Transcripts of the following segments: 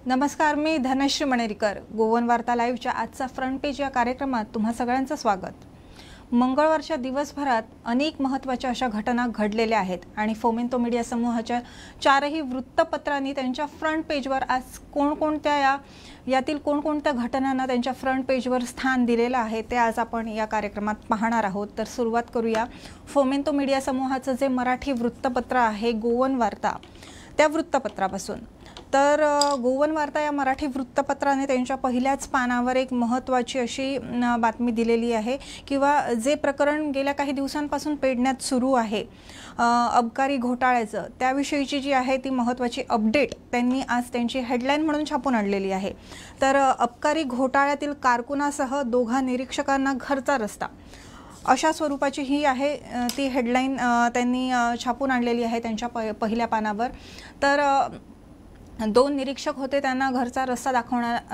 नमस्कार, मी धनश्री मणेरीकर। गोवन वार्ता लाईव्हच्या आजचा फ्रंट पेज या कार्यक्रमात तुम्हा सगळ्यांचं स्वागत। मंगळवारच्या दिवसभरात अनेक महत्त्वाच्या अशा घटना घडलेल्या आहेत आणि फोमेंतो मीडिया समूहाच्या चारही वृत्तपत्रांनी त्यांच्या फ्रंट पेजवर आज यातील कोणकोणत्या घटनांना त्यांच्या फ्रंट पेजवर स्थान दिलेलं आहे ते आज आपण या कार्यक्रमात पाहणार आहोत। तर सुरुवात करूया फोमेंतो मीडिया समूहाचं जे मराठी वृत्तपत्र आहे गोवन वार्ता त्या वृत्तपत्रापासून। तर गोवन वार्ता या मराठी वृत्तपत्राने त्यांच्या पहिल्याच पानावर एक महत्त्वाची अशी बातमी दिलेली आहे किंवा जे प्रकरण गेल्या काही दिवसांपासून पेडण्यात सुरू आहे अबकारी घोटाळ्याचं त्याविषयीची जी आहे ती महत्त्वाची अपडेट त्यांनी आज त्यांची हेडलाईन म्हणून छापून आणलेली आहे। तर अबकारी घोटाळ्यातील कारकुनासह दोघा निरीक्षकांना घरचा रस्ता अशा स्वरूपाची ही आहे ती हेडलाईन त्यांनी छापून आणलेली आहे त्यांच्या पहिल्या पानावर। तर दोन निरीक्षक होते, त्यांना घरचा रस्ता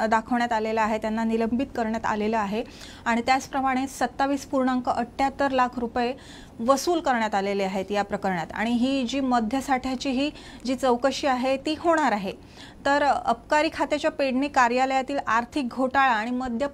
दाखवण्यात आलेला आहे, त्यांना निलंबित करण्यात आलेलं आहे आणि त्याचप्रमाणे 27.78 लाख रुपये वसूल करण्यात आलेले आहेत या प्रकरणात। आणि ही जी मध्यसाठ्याची ही जी चौकशी आहे ती होणार आहे। तर अबकारी खात्याच्या पेडणे कार्यालयातील आर्थिक घोटाळा आणि मद्य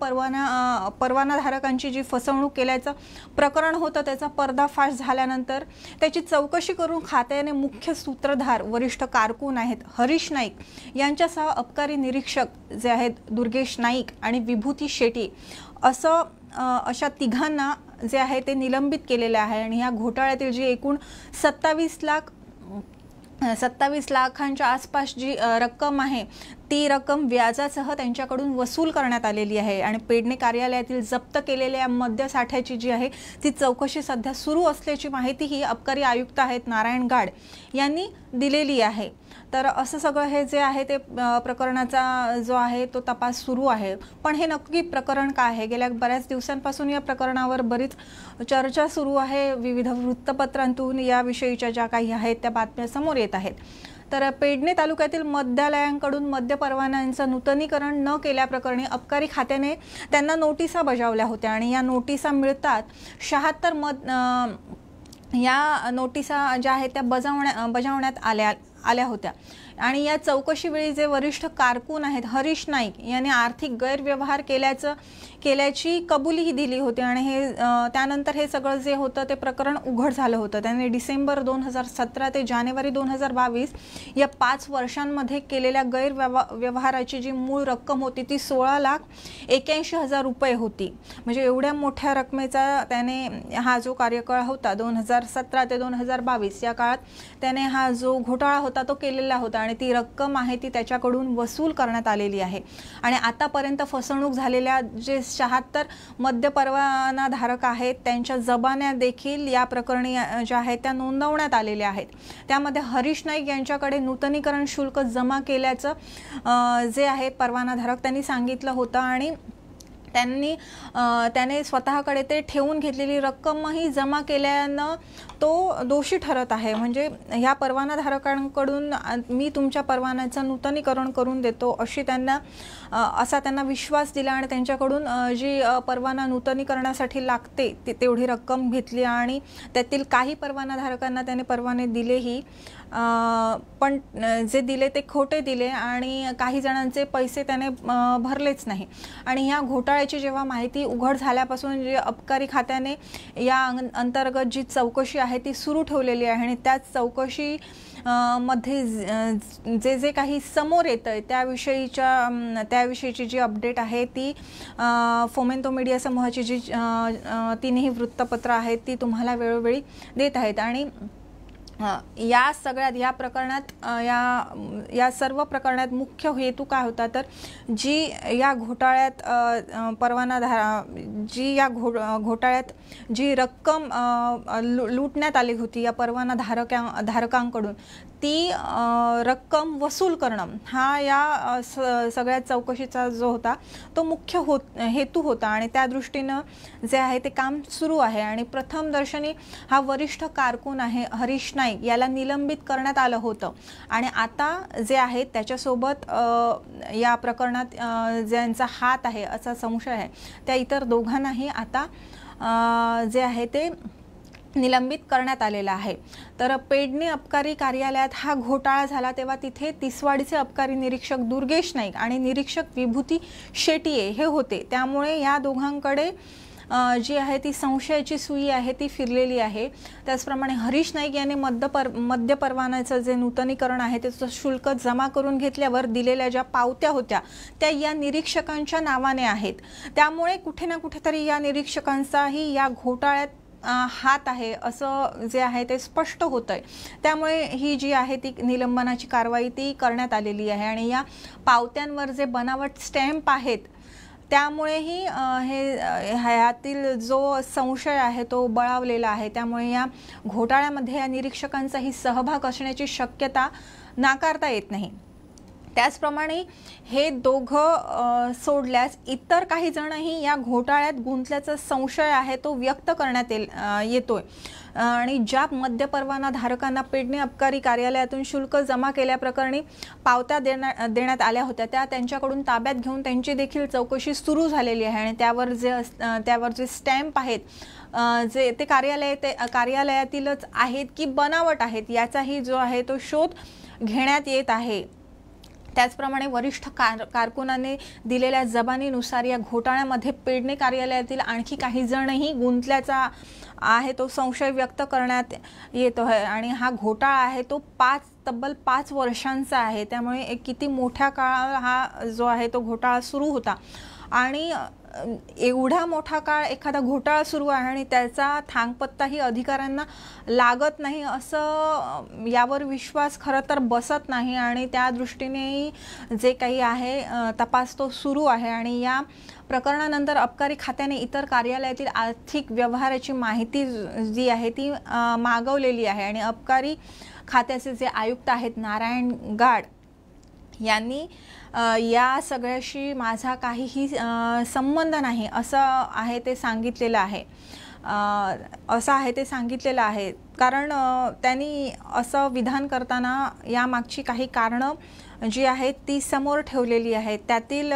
परवानाधारकांची जी फसवणूक केल्याचं प्रकरण होतं त्याचा पर्दाफाश झाल्यानंतर त्याची चौकशी करून खात्याने मुख्य सूत्रधार वरिष्ठ कारकून आहेत हरीश नाईक यांच्यासह अबकारी निरीक्षक जे आहेत दुर्गेश नाईक आणि विभूती शेट्टी अशा तिघांना जे आहे ते निलंबित केलेले आहे। आणि या घोटाळ्यातील जी एकूण 27 लाखांच्या आसपास जी रक्कम आहे ती रक्कम व्याजासह त्यांच्याकडून वसूल करण्यात आलेली आहे आणि पेडणे कार्यालयातील जप्त केलेल्या मद्यसाठ्याची जी आहे ती चौकशी सध्या सुरू असल्याची माहिती ही अबकारी आयुक्त आहेत नारायण गाड यांनी दिलेली आहे। तर असं सगळं हे जे आहे ते प्रकरणाचा जो आहे तो तपास सुरू आहे। पण हे नक्की प्रकरण काय आहे? गेल्या बऱ्याच दिवसांपासून या प्रकरणावर बरीच चर्चा सुरू आहे, विविध वृत्तपत्रांतून याविषयीच्या ज्या काही आहेत त्या बातम्या समोर येत आहेत। तर पेडणे तालुक्यातील मद्यालयांकडून मद्य परवान्यांचं नूतनीकरण न केल्याप्रकरणी अबकारी खात्याने त्यांना नोटिसा बजावल्या होत्या आणि या नोटिसा मिळतात 76 या नोटिसा ज्या आहेत त्या बजावण्यात आल्या होत्या। आणि या चौकशी वेळी जे वरिष्ठ कारकून आहेत हरीश नाईक यांनी आर्थिक गैरव्यवहार केल्याची कबुलीही दिली होती आणि हे त्यानंतर हे सगळं जे होतं ते प्रकरण उघड झालं होतं। त्यांनी डिसेंबर 2017 ते जानेवारी 2022 या 5 वर्षांमध्ये केलेल्या गैरव्यवहाराची जी मूळ रक्कम होती ती 16,81,000 रुपये होती। म्हणजे एवढ्या मोठ्या रकमेचा त्याने हा जो कार्यकाळ होता 2017 ते 2022 या काळात त्याने हा जो घोटाळा होता तो केलेला होता आणि ती रक्कम आहे ती त्याच्याकडून वसूल करण्यात आलेली आहे। आणि आतापर्यंत फसवणूक झालेल्या जे 76 मद्य परवानाधारक आहेत त्यांच्या जबान्या देखील या प्रकरणी ज्या आहेत त्या नोंदवण्यात आलेल्या आहेत। त्यामध्ये हरीश नाईक यांच्याकडे नूतनीकरण शुल्क जमा केल्याचं जे आहे परवानाधारक त्यांनी सांगितलं होतं आणि त्याने स्वतःकडे ते ठेवून घेतलेली रक्कमही जमा केल्यानं तो दोषी ठरत आहे। म्हणजे ह्या परवानाधारकांकडून मी तुमच्या परवान्याचं नूतनीकरण करून देतो असा त्यांना विश्वास दिला आणि त्यांच्याकडून जी परवाना नूतनीकरणासाठी लागते तेवढी रक्कम घेतली आणि त्यातील काही परवानाधारकांना त्याने परवाने दिलेही पण जे दिले ते खोटे दिले आणि काही जणांचे पैसे त्याने भरलेच नाही। आणि ह्या घोटाळ्याची जेव्हा माहिती उघड झाल्यापासून जे अबकारी खात्याने या अंतर्गत जी चौकशी आहे ती सुरू ठेवलेली आहे आणि त्याच चौकशी मध्ये जे काही समोर येतंय त्याविषयीची जी अपडेट आहे ती फोमेंतो मीडिया समूहाची जी तिन्ही वृत्तपत्र आहेत ती तुम्हाला वेळोवेळी देत आहेत। आणि या प्रकरणात या सर्व प्रकरणात मुख्य हेतू काय होता तर जी या घोटाळ्यात घोटाळ्यात जी रक्कम लुटण्यात आली होती या परवानाधारकांकडून ती रक्कम वसूल करणं हा या सगळ्या चौकशीचा जो होता तो मुख्य हेतू होता आणि त्या दृष्टीनं जे आहे ते काम सुरू आहे। आणि प्रथम दर्शनी हा वरिष्ठ कारकून आहे हरीश नाईक याला निलंबित करण्यात आलं होतं आणि आता जे आहे त्याच्यासोबत या प्रकरणात ज्यांचा हात आहे असा संशय आहे त्या इतर दोघांनाही आता जे आहे ते निलंबित करण्यात आलेला आहे। तर पेडणे अबकारी कार्यालयात हा घोटाळा झाला तेव्हा तिथे तिसवाडीचे अबकारी निरीक्षक दुर्गेश नाईक आणि निरीक्षक विभूती शेटिये हे होते। त्यामुळे या दोघांकडे जी आहे ती संशयाची सुई आहे ती फिरलेली आहे। त्याचप्रमाणे हरीश नाईक यांनी मद्य परवान्याचं जे नूतनीकरण आहे त्याचं शुल्क जमा करून घेतल्यावर दिलेल्या ज्या पावत्या होत्या त्या या निरीक्षकांच्या नावाने आहेत। त्यामुळे कुठे ना कुठेतरी या निरीक्षकांचाही या घोटाळ्यात हात आहे असं जे आहे ते स्पष्ट होतंय। त्यामुळे ही जी आहे ती निलंबनाची कारवाई ती करण्यात आलेली आहे आणि या पावत्यांवर जे बनावट स्टॅम्प आहेत त्यामुळेही ह्यातील जो संशय आहे तो बळावलेला आहे। त्यामुळे या घोटाळ्यामध्ये या निरीक्षकांचाही सहभाग असण्याची शक्यता नाकारता येत नाही। त्याचप्रमाणे हे दोघं सोडल्यास इतर काही जणही या घोटाळ्यात गुंतल्याचा संशय आहे तो व्यक्त करण्यात येतोय आणि ज्या मद्य परवाना धारकांना पेडणे अबकारी कार्यालयातून शुल्क जमा केल्याप्रकरणी पावत्या देण्यात आल्या होत्या त्या त्यांच्याकडून ताब्यात घेऊन त्यांची देखील चौकशी सुरू झालेली आहे आणि त्यावर जे स्टॅम्प आहेत जे ते कार्यालयातीलच आहेत की बनावट आहेत याचाही जो आहे तो शोध घेण्यात येत आहे। त्याचप्रमाणे वरिष्ठ कारकुनाने दिलेल्या जबानीनुसार या घोटाळ्यामध्ये पेडणे कार्यालयातील आणखी काही जणही गुंतल्याचा आहे तो संशय व्यक्त करण्यात येतो आहे आणि हा घोटाळा आहे तो तब्बल 5 वर्षांचा आहे। त्यामुळे किती मोठ्या काळ हा जो आहे तो घोटाळा सुरू होता आणि एवढा मोठा काळ एखादा घोटाळा सुरू आहे आणि त्याचा थांगपत्ताही अधिकाऱ्यांना लागत नाही असं यावर विश्वास खरं तर बसत नाही आणि त्या दृष्टीने जे काही आहे तपास तो सुरू आहे आणि या प्रकरणानंतर अबकारी खात्याने इतर कार्यालयातील आर्थिक व्यवहाराची माहिती जी आहे ती मागवलेली आहे आणि अबकारी खात्याचे जे आयुक्त आहेत नारायण गाड यांनी या सगळ्याशी माझा काहीही संबंध नाही असं आहे ते सांगितलेलं आहे कारण त्यांनी असं विधान करताना यामागची काही कारणं जी आहेत ती समोर ठेवलेली आहेत। त्यातील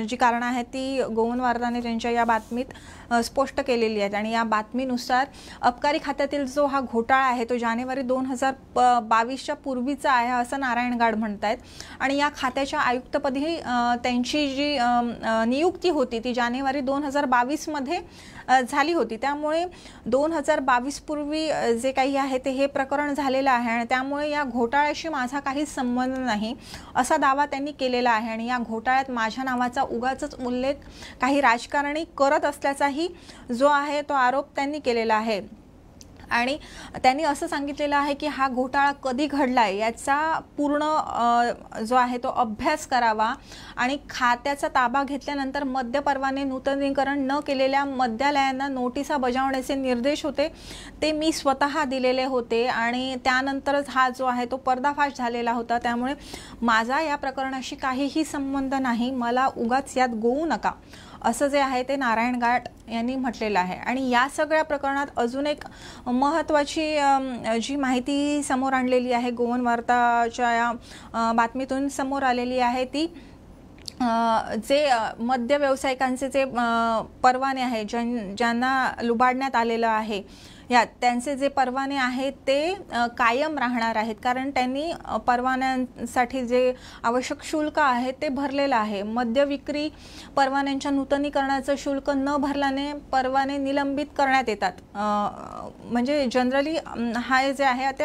जी कारणं आहेत ती गोवन वार्ताने त्यांच्या या बातमीत स्पष्ट केलेली आहेत आणि या बातमीनुसार अबकारी खात्यातील जो हा घोटाळा आहे तो जानेवारी 2022च्या पूर्वीचा आहे असं नारायण गाड म्हणतात आणि या खात्याच्या आयुक्तपदी त्यांची जी नियुक्ती होती ती जानेवारी 2022 मध्ये झाली होती। त्यामुळे 2022 पूर्वी जे काही आहे ते हे प्रकरण झालेलं आहे आणि त्यामुळे या घोटाळ्याशी माझा काही संबंध नाही असा दावा त्यांनी केलेला आहे आणि या घोटाळ्यात माझ्या नावाचा उगाचच उल्लेख काही राजकारणी करत असल्याचाही जो आहे तो आरोप त्यांनी केलेला आहे आणि त्यांनी असं सांगितलेलं आहे की हा घोटाळा कधी घडलाय याचा पूर्ण जो आहे तो अभ्यास करावा आणि खात्याचा ताबा घेतल्यानंतर मद्य परवाने नूतनीकरण न केलेल्या मद्यालयांना नोटिसा बजावण्याचे निर्देश होते ते मी स्वतः दिलेले होते आणि त्यानंतरच हा जो आहे तो पर्दाफाश झालेला होता। त्यामुळे माझा या प्रकरणाशी काहीही संबंध नाही, मला उगाच यात गोवू नका असं जे आहे ते नारायण गाड यांनी म्हटलेलं आहे। आणि या सगळ्या प्रकरणात अजून एक महत्त्वाची जी माहिती समोर आणलेली आहे गोवन वार्ताच्या या बातमीतून समोर आलेली आहे ती जे मद्य व्यावसायिकांचे जे परवाने आहे ज्यांना लुबाडण्यात आलेलं आहे त्यांचे जे परवाने आहेत ते कायम राहणार आहेत कारण त्यांनी परवान्यांसाठी जे आवश्यक शुल्क आहे ते भरलेलं आहे। मद्य विक्री परवान्यांच्या नूतनीकरणाचं शुल्क न भरल्याने परवाने निलंबित करण्यात येतात। म्हणजे जनरली हा जे आहे ते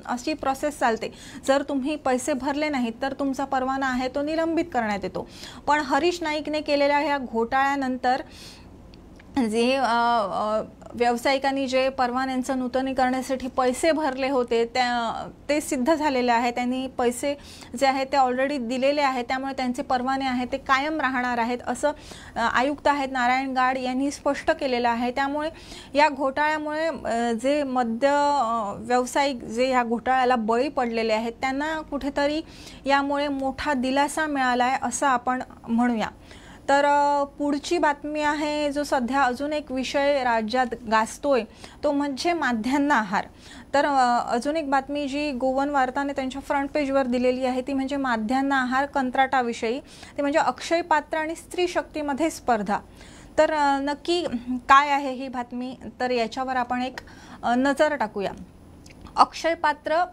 अशी प्रोसेस चालते, जर तुम्ही पैसे भरले नाहीत तर तुमचा परवाना आहे तो निलंबित करण्यात येतो। पण हरीश नाईकने केलेल्या ह्या घोटाळ्यानंतर जे व्यावसायिकांनी जे परवान्यांचं नूतनीकरणासाठी पैसे भरले होते ते सिद्ध झालेले आहे, त्यांनी पैसे जे आहेत ते ऑलरेडी दिलेले आहेत त्यामुळे त्यांचे परवाने आहेत ते कायम राहणार आहेत असं आयुक्त आहेत नारायण गाड यांनी स्पष्ट केलेलं आहे। त्यामुळे या घोटाळ्यामुळे जे मद्य व्यावसायिक जे या घोटाळ्याला बळी पडलेले आहेत त्यांना कुठेतरी यामुळे मोठा दिलासा मिळाला आहे असं आपण म्हणूया। तर पुढची बातमी आहे जो सध्या अजून एक विषय राज्यात गाजतोय तो म्हणजे माध्यान्ह आहार। तर अजून एक बातमी जी गोवन वार्ताने त्यांच्या फ्रंट पेजवर दिलेली आहे ती म्हणजे माध्यान्ह आहार कंत्राटाविषयी, ते म्हणजे अक्षय पात्र आणि स्त्री शक्तीमध्ये स्पर्धा। तर नक्की काय आहे ही बातमी, तर याच्यावर आपण एक नजर टाकूया. अक्षय पात्र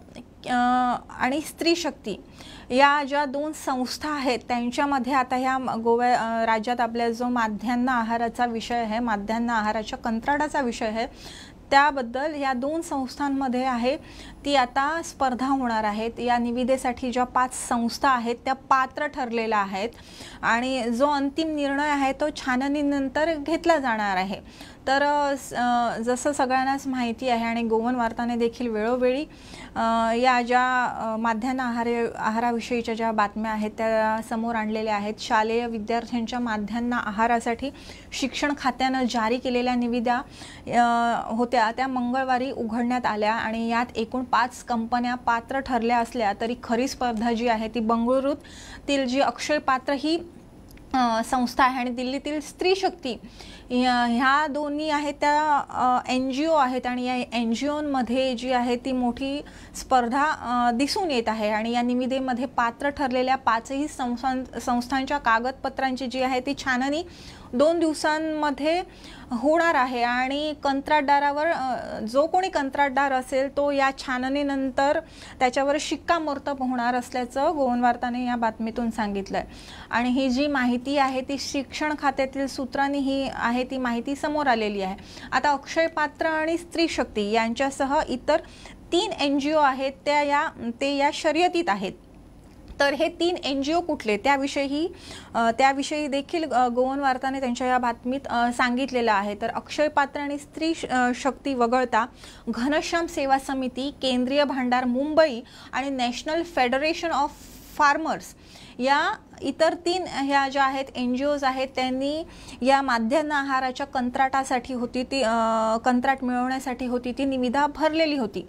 आणि स्त्री शक्ती या ज्या दोन संस्था आहेत त्यांच्यामध्ये आता ह्या गोव्या राज्यात आपल्या जो माध्यान्ह आहाराचा विषय आहे, माध्यान्ह आहाराच्या कंत्राटाचा विषय आहे, त्याबद्दल या दोन संस्थांमध्ये आहे ती आता स्पर्धा होणार आहेत. या निविदेसाठी ज्या 5 संस्था आहेत त्या पात्र ठरलेल्या आहेत आणि जो अंतिम निर्णय आहे तो छाननीनंतर घेतला जाणार आहे. तर जसं सगळ्यांनाच माहिती आहे आणि गोवन वार्ताने देखील वेळोवेळी या ज्या माध्यान्ह आहाराविषयीच्या ज्या बातम्या आहेत त्या समोर आणलेल्या आहेत. शालेय विद्यार्थ्यांच्या माध्यान्ह आहारासाठी शिक्षण खात्यानं जारी केलेल्या निविदा होत्या त्या मंगळवारी उघडण्यात आल्या आणि यात एकूण 5 कंपन्या पात्र ठरल्या असल्या तरी खरी स्पर्धा जी आहे ती बंगळुरूतील जी अक्षय पात्र ही संस्था आहे आणि दिल्लीतील स्त्री शक्ती ह्या दोन्ही आहेत त्या NGO आहेत आणि या NGOमध्ये जी आहे ती मोठी स्पर्धा दिसून येत आहे. आणि या निविदेमध्ये पात्र ठरलेल्या 5ही संस्थांच्या कागदपत्रांची जी आहे ती छाननी 2 दिवसांमध्ये होणार आहे आणि कंत्राटदारावर जो कोणी कंत्राटदार असेल तो या छाननीनंतर त्याच्यावर शिक्कामोर्तब होणार असल्याचं गोवन वार्ताने या बातमीतून सांगितलंय. आणि ही जी माहिती आहे ती शिक्षण खात्यातील सूत्रांनी ही आहे ती माहिती समोर आलेली आहे. आता अक्षय पात्र आणि स्त्री शक्ती यांच्यासह इतर 3 NGO आहेत ते या शर्यतीत आहेत. तर हे 3 NGO कुठले त्याविषयी देखील गोवन वार्ताने त्यांच्या या बातमीत सांगितलेलं आहे. तर अक्षय पात्र आणि स्त्री शक्ती वगळता घनश्याम सेवा समिती, केंद्रीय भांडार मुंबई आणि नॅशनल फेडरेशन ऑफ फार्मर्स या इतर 3 ह्या ज्या आहेत NGOज आहेत त्यांनी या माध्यान्ह आहाराच्या कंत्राटासाठी होती ती कंत्राट मिळवण्यासाठी होती ती निविदा भरलेली होती.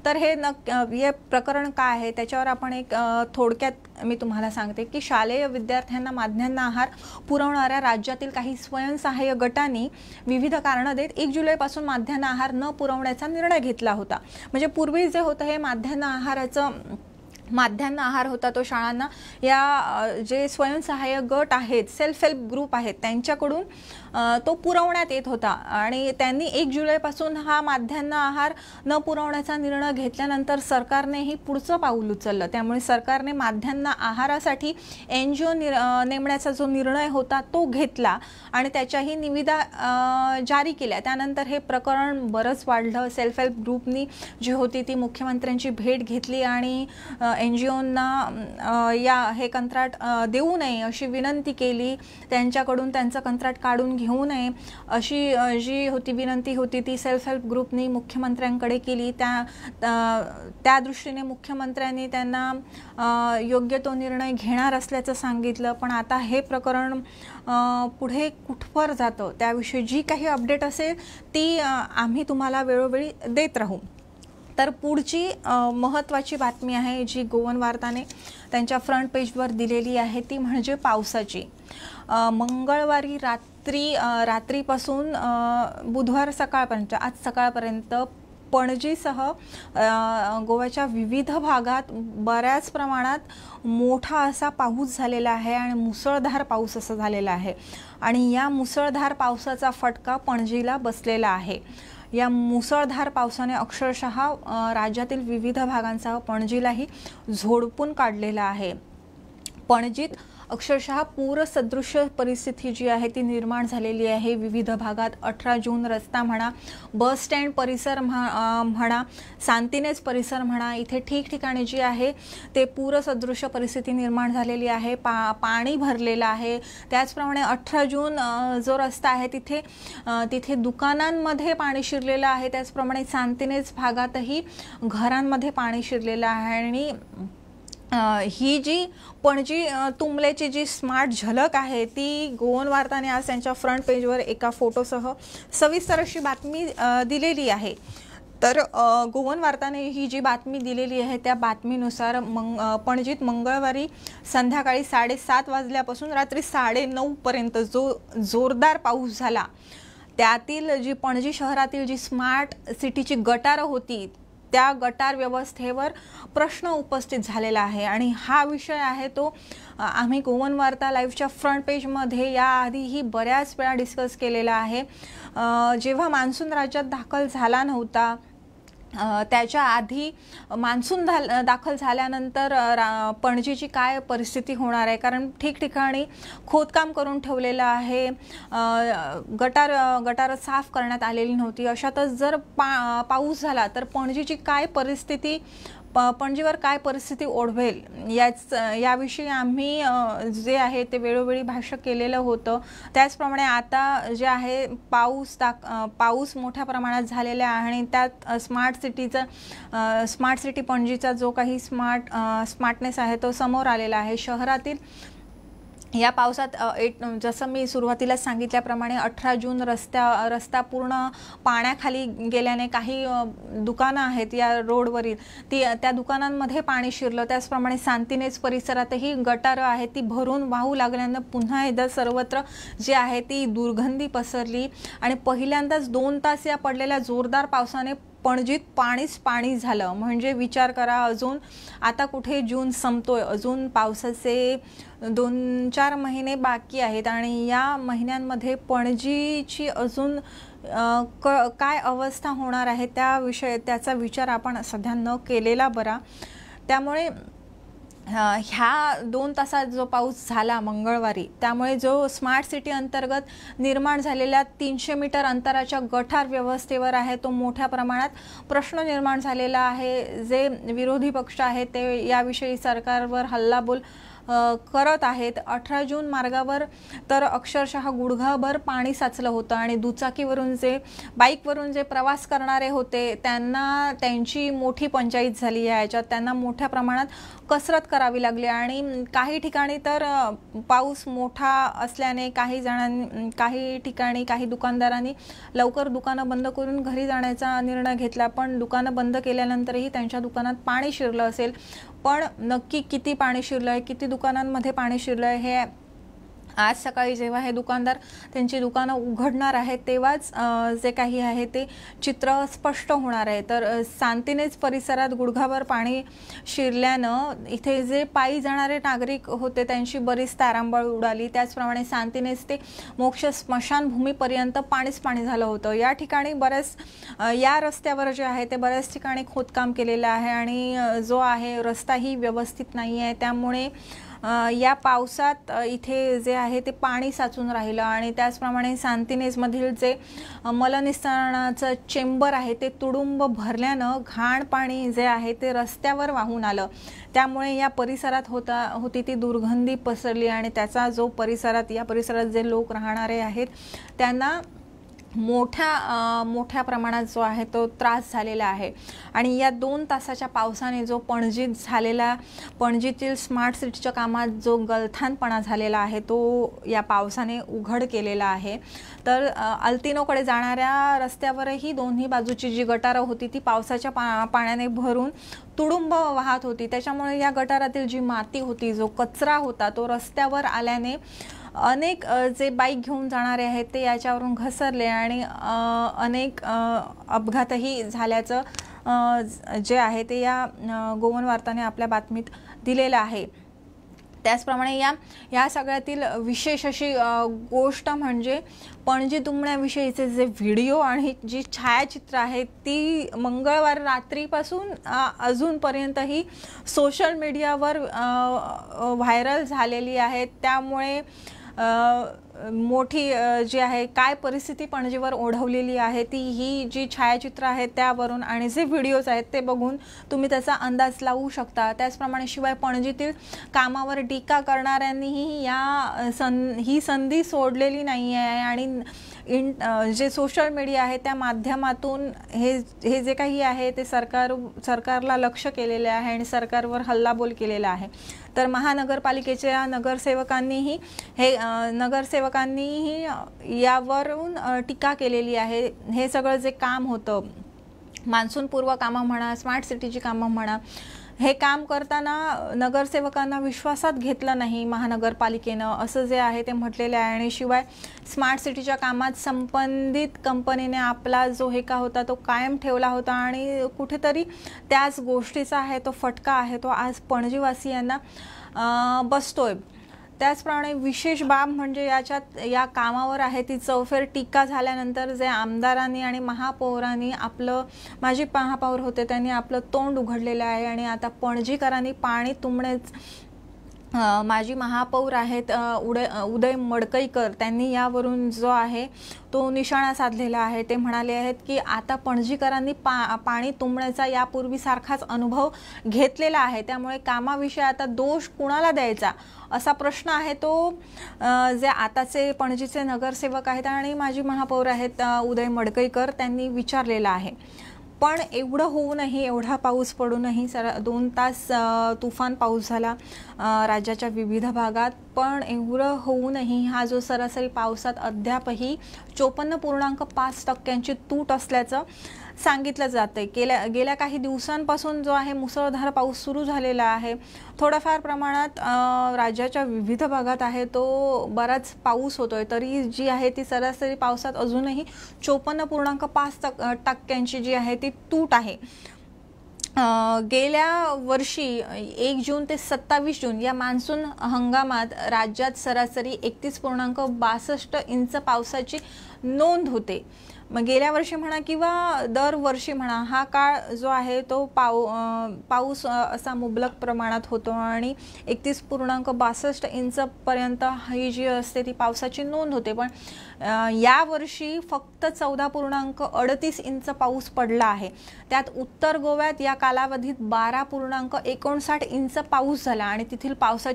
तर हे प्रकरण काय आहे त्याच्यावर आपण एक थोडक्यात मी तुम्हाला सांगते की शालेय विद्यार्थ्यांना माध्यान्ह आहार पुरवणाऱ्या राज्यातील काही स्वयंसहाय्य गटांनी विविध कारणे देत 1 जुलैपासून माध्यान्ह आहार न पुरवण्याचा निर्णय घेतला होता. म्हणजे पूर्वी जे होतं हे माध्यान्ह आहार होता तो शाळांना या जे स्वयंसहाय्य गट आहेत, सेल्फ हेल्प ग्रुप आहेत त्यांच्याकडून तो पुरवण्यात येत होता आणि त्यांनी 1 जुलैपासून हा माध्यान्ह आहार न पुरवण्याचा निर्णय घेतल्यानंतर सरकारने ही पुढचं पाऊल उचललं. त्यामुळे सरकारने माध्यान्ह आहारासाठी NGO नेमण्याचा जो निर्णय होता तो घेतला आणि त्याच्याही निविदा जारी केल्या. त्यानंतर हे प्रकरण बरंच वाढलं. सेल्फ हेल्प ग्रुपनी जी होती ती मुख्यमंत्र्यांची भेट घेतली आणि NGOंना हे कंत्राट देऊ नये अशी विनंती केली. त्यांच्याकडून त्यांचं कंत्राट काढून घेऊ नये अशी जी होती विनंती होती ती सेल्फ हेल्प ग्रुपनी मुख्यमंत्र्यांकडे केली. त्या दृष्टीने मुख्यमंत्र्यांनी त्यांना योग्य तो निर्णय घेणार असल्याचं सांगितलं. पण आता हे प्रकरण पुढे कुठवर जातं त्याविषयी जी काही अपडेट असेल ती आम्ही तुम्हाला वेळोवेळी देत राहू. तर पुढची महत्त्वाची बातमी आहे जी गोवन वार्ताने त्यांच्या फ्रंट पेजवर दिलेली आहे ती म्हणजे पावसाची. मंगळवारी रात्रीपासून बुधवार सकाळपर्यंत आज सकाळपर्यंत पणजीसह गोव्याच्या विविध भागात बऱ्याच प्रमाणात मोठा असा पाऊस झालेला आहे आणि मुसळधार पाऊस असा झालेला आहे आणि या मुसळधार पावसाचा फटका पणजीला बसलेला आहे. या मुसळधार पावसाने अक्षरशः राज्यातील विविध भागांसह पणजीलाही झोडपून काढलेला आहे. पणजीत अक्षरशः पूरसदृश परिस्थिती जी आहे ती निर्माण झालेली आहे. विविध भागात 18 जून रस्ता म्हणा, बस स्टँड परिसर म्हणा, सांतिनेज परिसर म्हणा, इथे ठिकठिकाणी जी आहे ते पूरसदृश परिस्थिती निर्माण झालेली आहे. पाणी भरलेलं आहे. त्याचप्रमाणे 18 जून जो रस्ता आहे तिथे दुकानांमध्ये पाणी शिरलेलं आहे. त्याचप्रमाणे सांतिनेज भागातही घरांमध्ये पाणी शिरलेलं आहे. आणि ही जी पणजी तुंबलेची जी स्मार्ट झलक आहे ती गोवन वार्ताने आज त्यांच्या फ्रंट पेजवर एका फोटोसह सविस्तर अशी बातमी दिलेली आहे. तर गोवन वार्ताने ही जी बातमी दिलेली आहे त्या बातमीनुसार पणजीत मंगळवारी संध्याकाळी 7:30 वाजल्यापासून रात्री 9:30 पर्यंत जो जोरदार पाऊस झाला त्यातील जी पणजी शहरातील जी स्मार्ट सिटीची गटारं होती त्या गटार व्यवस्थेवर प्रश्न उपस्थित झालेला आहे आणि हा विषय आहे तो आम्ही गोवन वार्ता लाईव्हच्या फ्रंट पेजमध्ये याआधीही बऱ्याच वेळा डिस्कस केलेला आहे। जेव्हा मान्सून राज्यात दाखल झाला नव्हता त्याच्या आधी मान्सून दाखल झाल्यानंतर पणजीची काय परिस्थिती होणार आहे, कारण ठिकठिकाणी खोदकाम करून ठेवलेलं आहे, गटार साफ करण्यात आलेली नव्हती। अशातच जर पाऊस झाला तर पणजीची काय परिस्थिती, पणजीवर काय परिस्थिती ओढवेल याविषयी आम्ही जे आहे ते वेळोवेळी भाष्य केलेलं होतं। त्याचप्रमाणे आता जे आहे पाऊस मोठ्या प्रमाणात झालेला आहे आणि त्यात स्मार्ट सिटी पणजीचा जो काही स्मार्टनेस आहे तो समोर आलेला आहे। शहरातील या पावसात जसं मी सुरुवातीला सांगितल्याप्रमाणे 18 जून रस्ता पूर्ण पाण्याखाली गेल्याने काही दुकानं आहेत या रोडवरील त्या दुकानांमध्ये पाणी शिरलं। त्याचप्रमाणे सांतिनेज परिसरातही गटारं आहेत ती भरून वाहू लागल्यानं पुन्हा एकदा सर्वत्र जे आहे ती दुर्गंधी पसरली आणि पहिल्यांदाच 2 तास या पडलेल्या जोरदार पावसाने पणजीत पाणी झालं। म्हणजे विचार करा, अजून आता कुठे जून संपतोय, अजून पावसाचे 2-4 महिने बाकी आहेत आणि या महिन्यांमध्ये पणजीची अजून काय अवस्था होणार आहे त्याचा विचार आपण सध्या न केलेला बरा। त्यामुळे ह्या 2 तासात जो पाऊस झाला मंगळवारी, त्यामुळे जो स्मार्ट सिटी अंतर्गत निर्माण झालेल्या 300 मीटर अंतराच्या गटार व्यवस्थेवर आहे तो मोठ्या प्रमाणात प्रश्न निर्माण झालेला आहे। जे विरोधी पक्ष आहेत ते याविषयी सरकारवर हल्लाबोल करत आहेत। 18 जून मार्गावर तर अक्षरशः गुडघाभर पाणी साचलं होतं आणि दुचाकीवरून बाईकवरून जे प्रवास करणारे होते त्यांची मोठी पंचायत झाली आहे। याच्यात त्यांना मोठ्या प्रमाणात कसरत करावी लागली आणि काही ठिकाणी तर पाऊस मोठा असल्याने काही ठिकाणी काही दुकानदारांनी लवकर दुकानं बंद करून घरी जाण्याचा निर्णय घेतला, पण दुकानं बंद केल्यानंतरही त्यांच्या दुकानात पाणी शिरलं असेल। पण नक्की किती पाणी शिरलंय, किती दुकानांमध्ये पाणी शिरलंय हे आज सकाळी जेव्हा हे दुकानदार त्यांची दुकानं उघडणार आहेत तेव्हाच जे काही आहे ते चित्र स्पष्ट होणार आहे। तर सांतिनेज परिसरात गुडघाभर पाणी शिरल्यानं इथे जे पायी जाणारे नागरिक होते त्यांची बरीच तारांबळ उडाली। त्याचप्रमाणे सांतिनेज ते मोक्ष स्मशानभूमीपर्यंत पाणी झालं होतं। या ठिकाणी या रस्त्यावर जे आहे ते बऱ्याच ठिकाणी खोदकाम केलेलं आहे आणि जो आहे रस्ताही व्यवस्थित नाही आहे। त्यामुळे या पावसात इथे जे आहे ते पाणी साचून राहिलं आणि त्याचप्रमाणे सांतिनेजमधील जे मलनिस्तारणाचं चेंबर आहे ते तुडुंब भरल्यानं घाण पाणी जे आहे ते रस्त्यावर वाहून आलं। त्यामुळे या परिसरात होती ती दुर्गंधी पसरली आणि त्याचा जो या परिसरात जे लोक राहणारे आहेत त्यांना मोठ्या प्रमाणात जो आहे तो त्रास झालेला आहे। आणि या 2 तासाच्या पावसाने जो पणजीतील स्मार्ट सिटीच्या कामात जो गलथानपणा झालेला आहे तो या पावसाने उघड केलेला आहे। तर अल्तिनोकडे जाणाऱ्या रस्त्यावरही दोन्ही बाजूची जी गटारं होती ती पावसाच्या पाण्याने भरून तुडुंब वाहत होती। त्याच्यामुळे या गटारातील जी माती होती, जो कचरा होता तो रस्त्यावर आल्याने अनेक जे बाईक घेऊन जाणारे आहेत ते याच्यावरून घसरले आणि अनेक अपघातही झाल्याचं जे आहे ते या गोवन वार्ताने आपल्या बातमीत दिलेलं आहे। त्याचप्रमाणे या सगळ्यातील विशेष अशी गोष्ट म्हणजे पणजी दुमण्याविषयीचे जे व्हिडिओ आणि जी छायाचित्र आहेत ती मंगळवार रात्रीपासून अजूनपर्यंतही सोशल मीडियावर व्हायरल झालेली आहेत। त्यामुळे मोठी जी आहे काय परिस्थिती पणजीवर ओढवलेली आहे ती ही जी छायाचित्र आहेत त्यावरून आणि जे व्हिडिओज आहेत ते बघून तुम्ही त्याचा अंदाज लावू शकता। त्याचप्रमाणे शिवाय पणजीतील कामावर टीका करणाऱ्यांनीही ही संधी सोडलेली नाही आहे आणि जे सोशल मीडिया आहे त्या माध्यमातून हे जे काही आहे ते सरकारला लक्ष केलेले आहे आणि सरकारवर हल्लाबोल केलेला आहे। तर महानगरपालिकेच्या नगरसेवकांनीही यावरून टीका केलेली आहे। हे सगळं जे काम होतं मान्सूनपूर्व कामं म्हणा, स्मार्ट सिटीची कामं म्हणा, हे काम करताना नगरसेवकांना विश्वासात घेतलं नाही महानगरपालिकेनं, असं जे आहे ते म्हटलेलं आहे. आणि शिवाय स्मार्ट सिटीच्या कामात संबंधित कंपनीने आपला जो हेका होता तो कायम ठेवला होता आणि कुठेतरी त्याच गोष्टीचा आहे तो फटका आहे तो आज पणजीवासियांना बसतोय. त्याचप्रमाणे विशेष बाब म्हणजे या कामावर आहे ती चौफेर टीका झाल्यानंतर जे आमदारांनी आणि महापौरांनी माजी महापौर होते त्यांनी आपलं तोंड उघडलेलं आहे. आणि आता पणजीकरांनी पाणी तुंबण्याच माजी महापौर आहेत उदय मडकईकर, त्यांनी यावरून जो आहे तो निशाणा साधलेला आहे. ते म्हणाले आहेत की आता पणजीकरांनी पाणी तुंबण्याचा यापूर्वीसारखाच अनुभव घेतलेला आहे, त्यामुळे कामाविषयी आता दोष कुणाला द्यायचा असा प्रश्न आहे तो जे आताचे पणजीचे नगरसेवक आहेत आणि माजी महापौर आहेत उदय मडकईकर त्यांनी विचारलेला आहे. पण एवढं होऊनही, एवढा पाऊस पडूनही 2 तास तुफान पाऊस झाला राज्याच्या विविध भागात, पण एवढं होऊनही हा जो सरासरी पावसात अद्यापही 54.5% तूट असल्याचं सांगितलं जाते. गेल्या काही दिवसांपासून जो आहे मुसळधार पाऊस सुरू झालेला आहे. थोड्याफार प्रमाणात राज्याच्या विविध भागात आहे तो बराच पाऊस होतोय, तरी जी आहे ती सरासरी पावसात अजूनही 54.5% जी आहे ती तूट आहे. गेल्या वर्षी 1 जून ते 27 जून या मान्सून हंगामात राज्यात सरासरी 31.62 इंच पावसाची नोंद होते. मग गेल्या वर्षी म्हणा किंवा दरवर्षी म्हणा हा काळ जो आहे तो पाऊस असा मुबलक प्रमाणात होतो आणि 31.62 इंच पर्यंत ही जी असते ती पावसाची नोंद होते. पण या वर्षी फक्त 14.38 इंच पाऊस पडला आहे. त्यात उत्तर गोव्यात या कालावधीत 12.59 इंच पाऊस झाला आणि तिथील पाऊस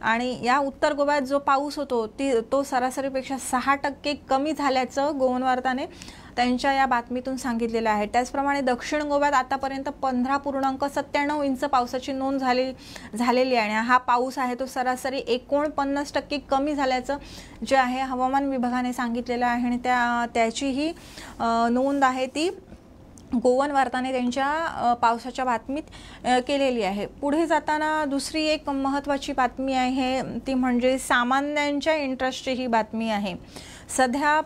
आणि या उत्तर गोव्यात जो पाऊस होतो तो सरासरीपेक्षा 6% कमी झाल्याचं गोवन वार्ताने त्यांच्या या बातमीतून सांगितलेलं आहे. त्याचप्रमाणे दक्षिण गोव्यात आतापर्यंत 15.97 इंच पावसाची नोंद झालेली आहे आणि हा पाऊस आहे तो सरासरी 49% कमी झाल्याचं जे आहे हवामान विभागाने सांगितलेलं आहे आणि त्याची ही नोंद आहे ती गोवन वार्ताने त्यांच्या पावसाच्या बातमीत केलेली आहे. पुढे जाताना दुसरी एक महत्त्वाची बातमी आहे ती म्हणजे सामान्यांच्या इंटरेस्टची ही बातमी आहे. सध्या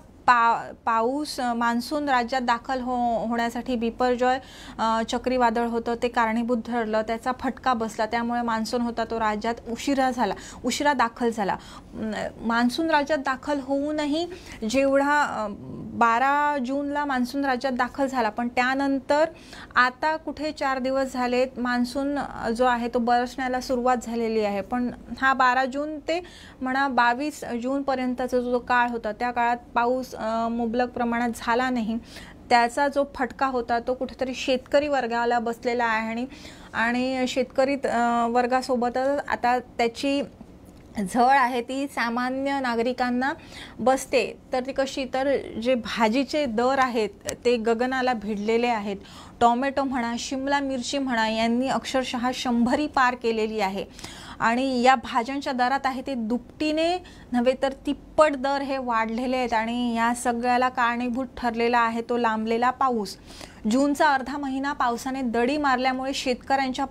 पाऊस मान्सून राज्यात दाखल होण्यासाठी बिपरजॉय चक्रीवादळ होतं ते कारणीभूत ठरलं, त्याचा फटका बसला, त्यामुळे मान्सून होता तो राज्यात उशिरा दाखल झाला. मान्सून राज्यात दाखल होऊनही जेवढा 12 जूनला मान्सून राज्यात दाखल झाला, पण त्यानंतर आता कुठे 4 दिवस झालेत मान्सून जो आहे तो बरसण्याला सुरुवात झालेली आहे. पण हा 12 जून ते म्हणा 22 जूनपर्यंतचा जो काळ होता त्या काळात पाऊस मुबलक प्रमाणात झाला नाही. त्याचा जो फटका होता तो कुठेतरी शेतकरी वर्गाला बसलेला आहे आणि शेतकरी वर्गासोबतच आता त्याची झळ आहे ती सामान्य नागरिकांना बसते. तर ती कशी, तर जे भाजीचे दर आहेत ते गगनाला भिडलेले आहेत. टोमॅटो म्हणा, शिमला मिरची म्हणा यांनी अक्षरशः 100 पार केलेली आहे आणि या भाज्यांच्या दरात आहे ते दुपटीने नव्हे तर तिप्पट दर हे वाढलेले आहेत आणि या सगळ्याला कारणीभूत ठरलेला आहे तो लांबलेला पाऊस. जूनचा अर्धा महिना पावसाने दडी मारल्यामुळे शेतकऱ्यांच्या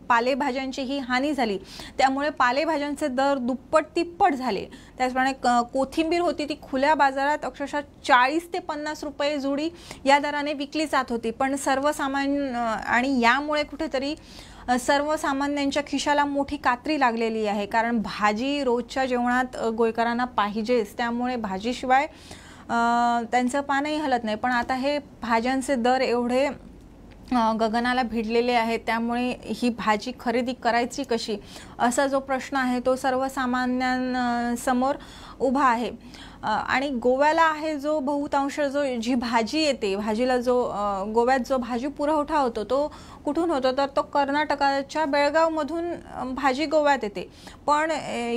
पालेभाज्यांची ही हानी झाली, त्यामुळे पालेभाज्यांचे दर दुप्पट तिप्पट झाले. त्याचप्रमाणे कोथिंबीर होती ती खुल्या बाजारात अक्षरशः 40 ते 50 रुपये जुडी या दराने विकली जात होती. पण सर्वसामान्य आणि यामुळे कुठेतरी सर्वसामान्यांच्या खिशाला मोठी कात्री लागलेली आहे, कारण भाजी रोजच्या जेवणात गोयकरांना पाहिजेच, त्यामुळे भाजीशिवाय त्यांचं पानही हलत नाही. पण आता हे भाज्यांचे दर एवढे गगनाला भिडलेले आहेत, त्यामुळे ही भाजी खरेदी करायची कशी असा जो प्रश्न आहे तो सर्वसामान्यांसमोर उभा आहे. आणि गोव्याला आहे जो बहुतांश जी भाजी येते, भाजीला जो गोव्यात जो भाजी पुरवठा होतो तो कुठून होतो, तर तो कर्नाटकाच्या बेळगावमधून भाजी गोव्यात येते. पण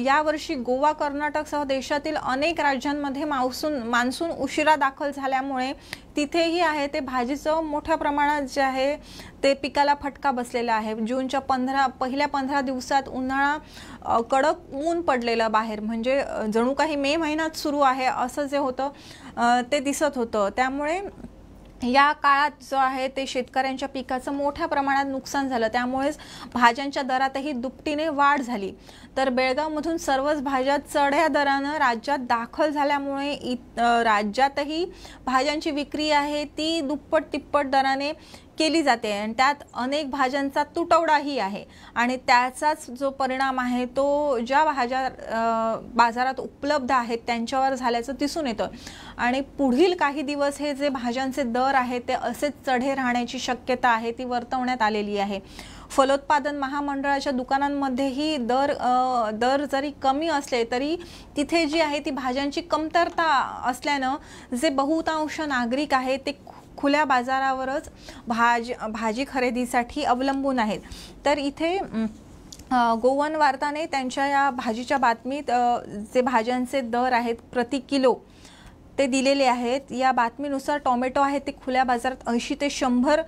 यावर्षी गोवा कर्नाटकसह देशातील अनेक राज्यांमध्ये मान्सून उशिरा दाखल झाल्यामुळे तिथेही आहे ते भाजीचं मोठ्या प्रमाणात जे आहे ते पिकाला फटका बसलेला आहे. जूनच्या पहिल्या 15 दिवसात उन्हाळा कडक ऊन पडलेलं बाहेर, म्हणजे जणू काही मे महिन्यात सुरू आहे असं जे होतं ते दिसत होतं. त्यामुळे या काळात जो आहे ते शेतकऱ्यांच्या पिकाचं मोठ्या प्रमाणात नुकसान झालं, त्यामुळेच भाज्यांच्या दरातही दुपटीने वाढ झाली। तर बेळगावमधून सर्वच भाज्या चढ्या दरानं राज्यात दाखल झाल्यामुळे राज्यातही भाज्यांची विक्री आहे ती दुप्पट तिप्पट दराने केली जाते आणि त्यात अनेक भाज्यांचा तुटवडाही आहे आणि त्याचाच जो परिणाम आहे तो ज्या भाज्या बाजारात उपलब्ध आहेत त्यांच्यावर झाल्याचं दिसून येतं आणि पुढील काही दिवस हे जे भाज्यांचे दर आहेत ते असेच चढे राहण्याची शक्यता आहे ती वर्तवण्यात आलेली आहे। फलोत्पादन महामंडळाच्या दुकानांमध्येही दर जरी कमी असले तरी तिथे जी आहे ती भाज्यांची कमतरता असल्यानं जे बहुतांश नागरिक आहेत ते खुल्या बाजारावरच भाजी खरेदीसाठी अवलंबून आहेत। तर इथे गोवन वार्ताने त्यांच्या या भाजीच्या बातमीत जे भाज्यांचे दर आहेत प्रति किलो ते दिलेले आहेत। या बातमीनुसार टोमॅटो आहे ते खुल्या बाजारात 80 ते 100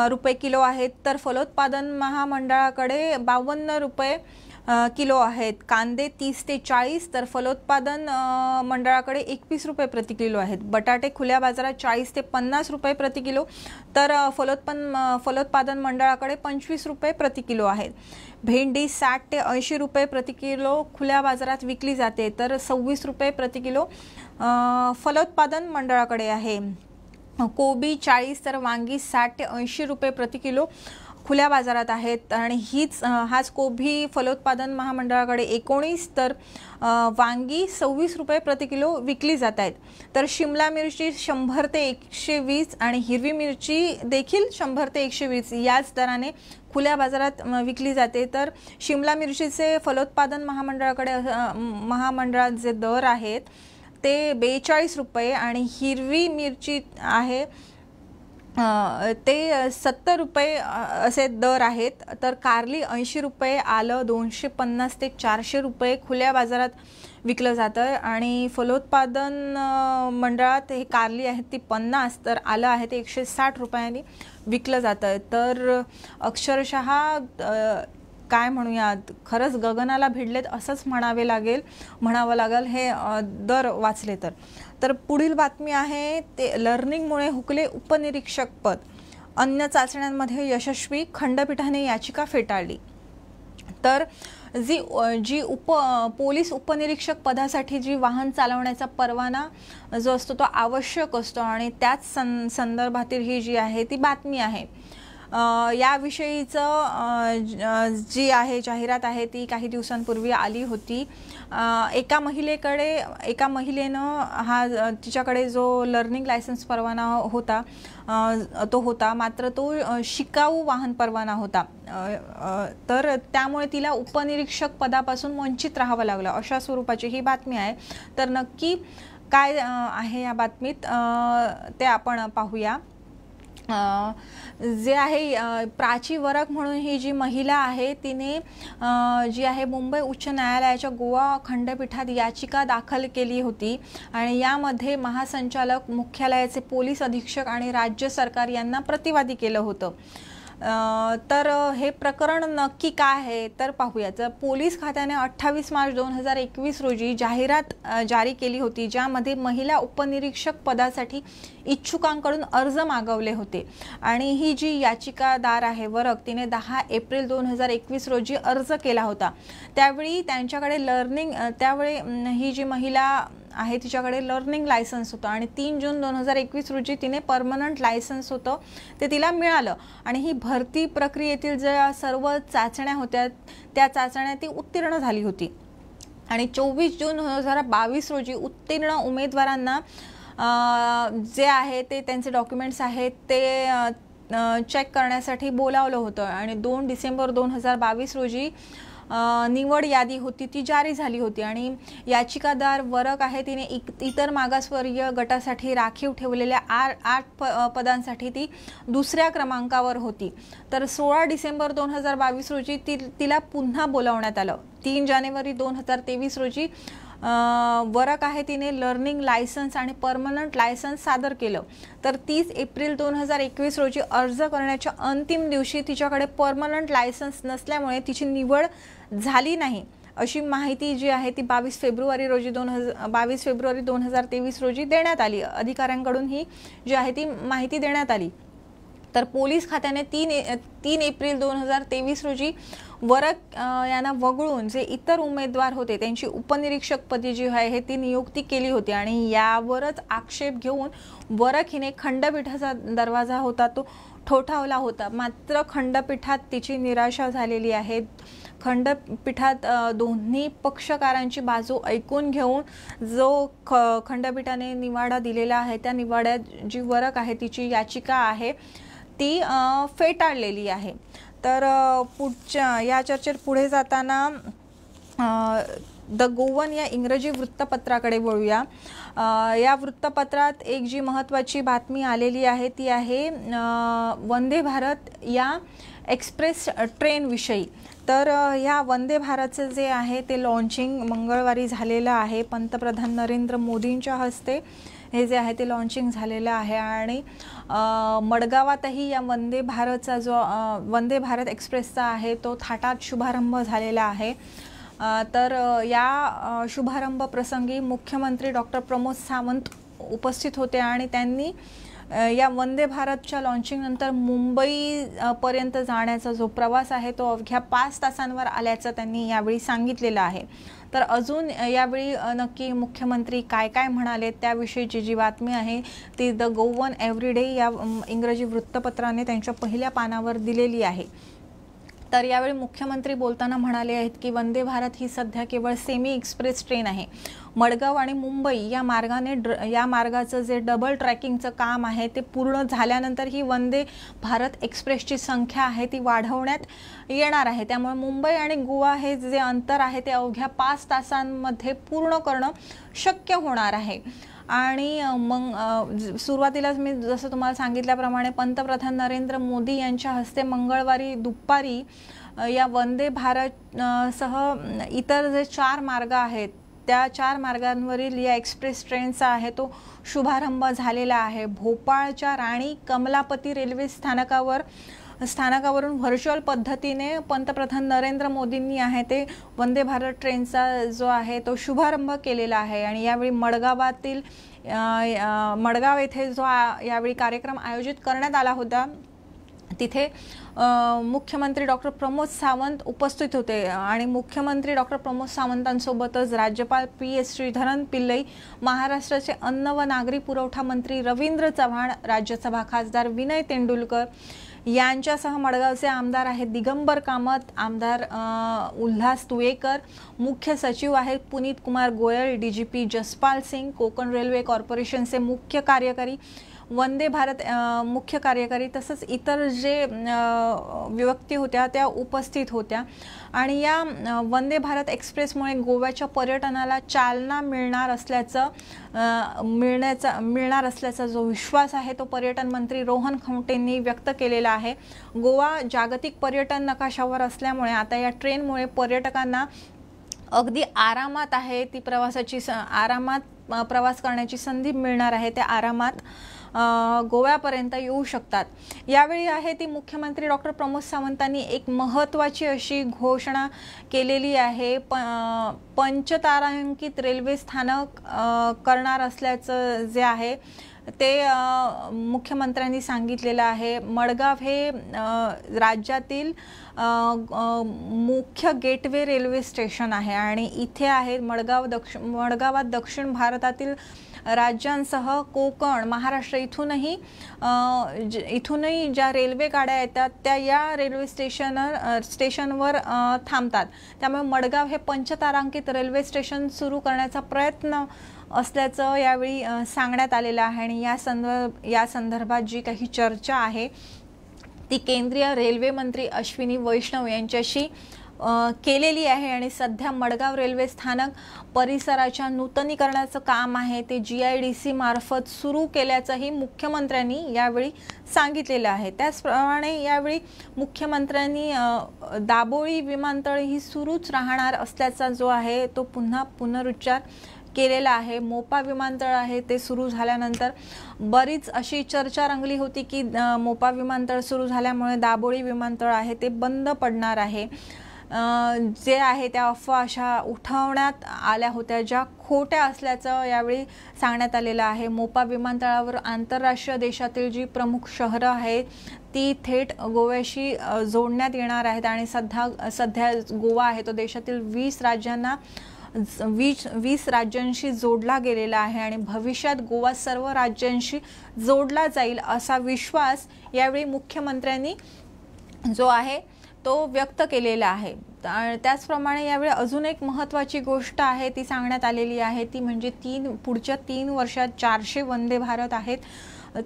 रुपये किलो आहेत, तर फलोत्पादन महामंडळाकडे 52 रुपये किलो आहेत। कांदे 30 ते 40 तर फलोत्पादन मंडळाकडे 21 रुपये प्रति किलो आहेत। बटाटे खुल्या बाजारात 40 ते 50 रुपये प्रति किलो तर फलोत्पादन मंडळाकडे 25 रुपये प्रति किलो आहेत। भेंडी 60 ते 80 रुपये प्रति किलो खुल्या बाजारात विकली जाते तर 26 रुपये प्रति किलो फलोत्पादन मंडळाकडे आहे। कोबी 40 तर वांगी 60 ते 80 रुपये प्रति किलो खुल्या बाजारात आहेत आणि हाच कोबी फलोत्पादन महामंडळाकडे 19 तर वांगी 26 रुपये प्रति किलो विकली जात आहेत। तर शिमला मिरची 100 ते 120 आणि हिरवी मिरची देखील 100 ते 120 याच दराने खुल्या बाजारात विकली जाते। तर शिमला मिरचीचे फलोत्पादन महामंडळात जे दर आहेत ते 42 रुपये आणि हिरवी मिरची आहे ते 70 रुपये असे दर आहेत। तर कारली 80 रुपये, आलं 250 ते 400 रुपये खुल्या बाजारात विकलं जातं आणि फलोत्पादन मंडळात हे कारली आहे ती 50 तर आलं आहे ते 160 रुपयांनी विकलं जातं। तर अक्षरशः काय म्हणूयात खरंच गगनाला भिडलेत असंच म्हणावं लागेल हे दर वाचले तर पुढील बातमी आहे ते लर्निंगमुळे हुकले उपनिरीक्षक पद, अन्न चाचण्यांमध्ये यशस्वी, खंडपीठाने याचिका फेटाळली। तर जी पोलीस उपनिरीक्षक पदासाठी जी वाहन चालवण्याचा परवाना जो असतो तो आवश्यक असतो आणि त्याच संदर्भातील ही जी आहे ती बातमी आहे। याविषयीचं जी आहे जाहिरात आहे ती काही दिवसांपूर्वी आली होती। एका महिलेनं तिच्याकडे जो लर्निंग लायसन्स परवाना होता तो होता, मात्र तो शिकाऊ वाहन परवाना होता, तर त्यामुळे तिला उपनिरीक्षक पदापासून वंचित राहावं लागलं अशा स्वरूपाची ही बातमी आहे। तर नक्की काय आहे या बातमीत ते आपण पाहूया। जे आहे प्राची वरक म्हणून ही जी महिला आहे तिने जी आहे मुंबई उच्च न्यायालयाच्या गोवा खंडपीठात याचिका दाखल केली होती आणि यामध्ये महासंचालक, मुख्यालयाचे पोलीस अधीक्षक आणि राज्य सरकार यांना प्रतिवादी केलं होतं। तर हे प्रकरण नक्की काय आहे तर पाहूया। तर पोलीस खात्याने 28 मार्च 2021 रोजी जाहिरात जारी केली होती ज्यामध्ये महिला उपनिरीक्षक पदासाठी इच्छुकांकडून अर्ज मागवले होते आणि ही जी याचिकादार आहे वरक तिने 10 एप्रिल 2021 रोजी अर्ज केला होता। त्यावेळी ही जी महिला आहे तिच्याकडे लर्निंग लायसन्स होतं आणि 3 जून 2021 रोजी तिने परमनंट लायसन्स होतं ते तिला मिळालं आणि ही भरती प्रक्रियेतील ज्या सर्व चाचण्या होत्या त्या चाचण्या ती उत्तीर्ण झाली होती आणि 24 जून 2022 रोजी उत्तीर्ण उमेदवारांना जे आहे ते त्यांचे डॉक्युमेंट्स आहेत ते चेक करण्यासाठी बोलावलं होतं आणि 2 डिसेंबर 2022 रोजी निवड यादी होती ती जारी झाली होती आणि याचिकादार वरक आहे तिने इतर मागासवर्गीय गटासाठी राखीव ठेवलेल्या 8 पदांसाठी ती दुसऱ्या क्रमांकावर होती। तर 16 डिसेंबर 2022 रोजी तिला पुन्हा बोलावण्यात आलं। 3 जानेवारी 2023 रोजी वरक आहे तिने लर्निंग लायसन्स आणि परमनंट लायसन्स सादर केलं। तर 30 एप्रिल 2021 रोजी अर्ज करण्याच्या अंतिम दिवशी तिच्याकडे परमनंट लायसन्स नसल्यामुळे तिची निवड झाली नाही अशी माहिती जी आहे ती 22 फेब्रुवारी 2023 रोजी देण्यात आली. अधिकाऱ्यांकडून ही जी आहे ती माहिती देण्यात आली. तर पोलीस खात्याने 3 एप्रिल 2023 रोजी वरक यांना वगळून जे इतर उमेदवार होते त्यांची उपनिरीक्षकपदी जी आहे ती नियुक्ती केली होती आणि यावरच आक्षेप घेऊन वरक हिने खंडपीठाचा दरवाजा होता तो ठोठावला होता. मात्र खंडपीठात तिची निराशा झालेली आहे. खंडपीठात दोन्ही पक्षकारांची बाजू ऐकून घेऊन जो खंडपीठाने निवाडा दिलेला आहे त्या निवाड्यात जी वरक आहे तिची याचिका आहे ती फेटाळलेली आहे. तर पुढच्या या चर्चेत पुढे जाताना द गोवन या इंग्रजी वृत्तपत्राकडे वळूया. या वृत्तपत्रात एक जी महत्त्वाची बातमी आलेली आहे ती आहे वंदे भारत या एक्सप्रेस ट्रेन विषयी. तर ह्या वंदे भारतचं जे आहे ते लॉन्चिंग मंगळवारी झालेलं आहे. पंतप्रधान नरेंद्र मोदींच्या हस्ते हे जे आहे ते लॉन्चिंग झालेलं आहे आणि मडगावातही या वंदे भारत एक्सप्रेसचा आहे तो थाटात शुभारंभ झालेला आहे. तर या शुभारंभ प्रसंगी मुख्यमंत्री डॉक्टर प्रमोद सावंत उपस्थित होते आणि त्यांनी या वंदे भारतच्या लॉन्चिंग नंतर मुंबई पर्यंत जाण्याचा जो प्रवास आहे तो अवघ्या 5 तासांवर आल्याचं त्यांनी यावेळी सांगितलेलं आहे. तर अजून यावेळी नक्की मुख्यमंत्री काय काय म्हणाले त्याविषयीची जी बातमी आहे ती द गोवन एव्हरीडे या इंग्रजी वृत्तपत्राने त्यांच्या पहिल्या पानावर दिलेली आहे. तर यावेळी मुख्यमंत्री बोलताना म्हणाले आहेत की वंदे भारत ही सध्या केवळ सेमी एक्सप्रेस ट्रेन आहे. मडगाव आणि मुंबई या मार्गाचं जे डबल ट्रॅकिंगचं काम आहे ते पूर्ण झाल्यानंतर ही वंदे भारत एक्सप्रेसची संख्या आहे ती वाढवण्यात येणार आहे. त्यामुळे मुंबई आणि गोवा हे जे अंतर आहे ते अवघ्या 5 तासांमध्ये पूर्ण करणं शक्य होणार आहे. आणि मग सुरुवातीलाच मी जसं तुम्हाला सांगितल्याप्रमाणे पंतप्रधान नरेंद्र मोदी यांच्या हस्ते मंगळवारी दुपारी या वंदे भारत सह इतर जे 4 मार्ग आहेत त्या 4 मार्गांवरील या एक्सप्रेस ट्रेनचा आहे तो शुभारंभ झालेला आहे. भोपाळच्या राणी कमलापती रेल्वे स्थानकावरून व्हर्च्युअल पद्धतीने पंतप्रधान नरेंद्र मोदींनी आहे ते वंदे भारत ट्रेनचा जो आहे तो शुभारंभ केलेला आहे. आणि यावेळी मडगाव येथे जो यावेळी कार्यक्रम आयोजित करण्यात आला होता तिथे मुख्यमंत्री डॉक्टर प्रमोद सावंत उपस्थित होते आणि मुख्यमंत्री डॉक्टर प्रमोद सावंतांसोबतच राज्यपाल PS श्रीधरन पिल्लई, महाराष्ट्राचे अन्न व नागरी पुरवठा मंत्री रवींद्र चव्हाण, राज्यसभा खासदार विनय तेंडुलकर यांच्यासह मडगावचे आमदार आहेत दिगंबर कामत, आमदार उल्हास तुयेकर, मुख्य सचिव आहेत पुनीत कुमार गोयल, DGP जसपाल सिंग, कोकण रेल्वे कॉर्पोरेशनचे मुख्य कार्यकारी, वंदे भारत मुख्य कार्यकारी तसंच इतर जे व्यक्ती होत्या त्या उपस्थित होत्या. आणि या वंदे भारत एक्सप्रेसमुळे गोव्याच्या पर्यटनाला चालना मिळणार असल्याचा जो विश्वास आहे तो पर्यटन मंत्री रोहन खंवटेंनी व्यक्त केलेला आहे. गोवा जागतिक पर्यटन नकाशावर असल्यामुळे आता या ट्रेनमुळे पर्यटकांना अगदी आरामात आहे ती आरामात प्रवास करण्याची संधी मिळणार आहे. त्या आरामात गोव्यापर्यंत येऊ शकतात. यावेळी आहे ती मुख्यमंत्री डॉक्टर प्रमोद सावंतांनी एक महत्त्वाची अशी घोषणा केलेली आहे. पंचतारांकित रेल्वे स्थानक करणार असल्याचं जे आहे ते मुख्यमंत्र्यांनी सांगितलेलं आहे. मडगाव हे राज्यातील मुख्य गेटवे रेल्वे स्टेशन आहे आणि इथे आहे मडगावात दक्षिण भारतातील राज्यांसह कोकण, महाराष्ट्र इथूनही ज्या रेल्वे गाड्या येतात त्या या रेल्वे स्टेशनवर थांबतात. त्यामुळे मडगाव हे पंचतारांकित रेल्वे स्टेशन सुरू करण्याचा प्रयत्न असल्याचं यावेळी सांगण्यात आलेलं आहे. आणि या संदर्भात जी काही चर्चा आहे ती केंद्रीय रेल्वे मंत्री अश्विनी वैष्णव यांच्याशी केलेली आहे. आणि सध्या मडगाव रेल्वे स्थानक परिसराच्या नूतनीकरणाचं काम आहे ते GIDC मार्फत सुरू केल्याचंही मुख्यमंत्र्यांनी यावेळी सांगितलेलं आहे. त्याचप्रमाणे यावेळी मुख्यमंत्र्यांनी दाबोळी विमानतळ ही सुरूच राहणार असल्याचा जो आहे तो पुनरुच्चार केलेला आहे. मोपा विमानतळ आहे ते सुरू झाल्यानंतर बरीच अशी चर्चा रंगली होती की मोपा विमानतळ सुरू झाल्यामुळे दाबोळी विमानतळ आहे ते बंद पडणार आहे. जे आहे त्या अफवा अशा उठवण्यात आल्या होत्या ज्या खोट्या असल्याचं यावेळी सांगण्यात आलेलं आहे। मोपा विमानतळावर आंतरराष्ट्रीय देशातील जी प्रमुख शहरं आहेत ती थेट गोव्याशी जोडण्यात येणार आहेत आणि सध्या गोवा आहे तो देशातील 20 राज्यांशी जोडला गेलेला आहे आणि भविष्यात गोवा सर्व राज्यांशी जोडला जाईल असा विश्वास यावेळी मुख्यमंत्र्यांनी जो आहे तो व्यक्त केलेला आहे। त्याचप्रमाणे यावेळी अजून एक महत्त्वाची गोष्ट आहे ती सांगण्यात आलेली आहे ती म्हणजे पुढच्या 3 वर्षात 400 वंदे भारत आहेत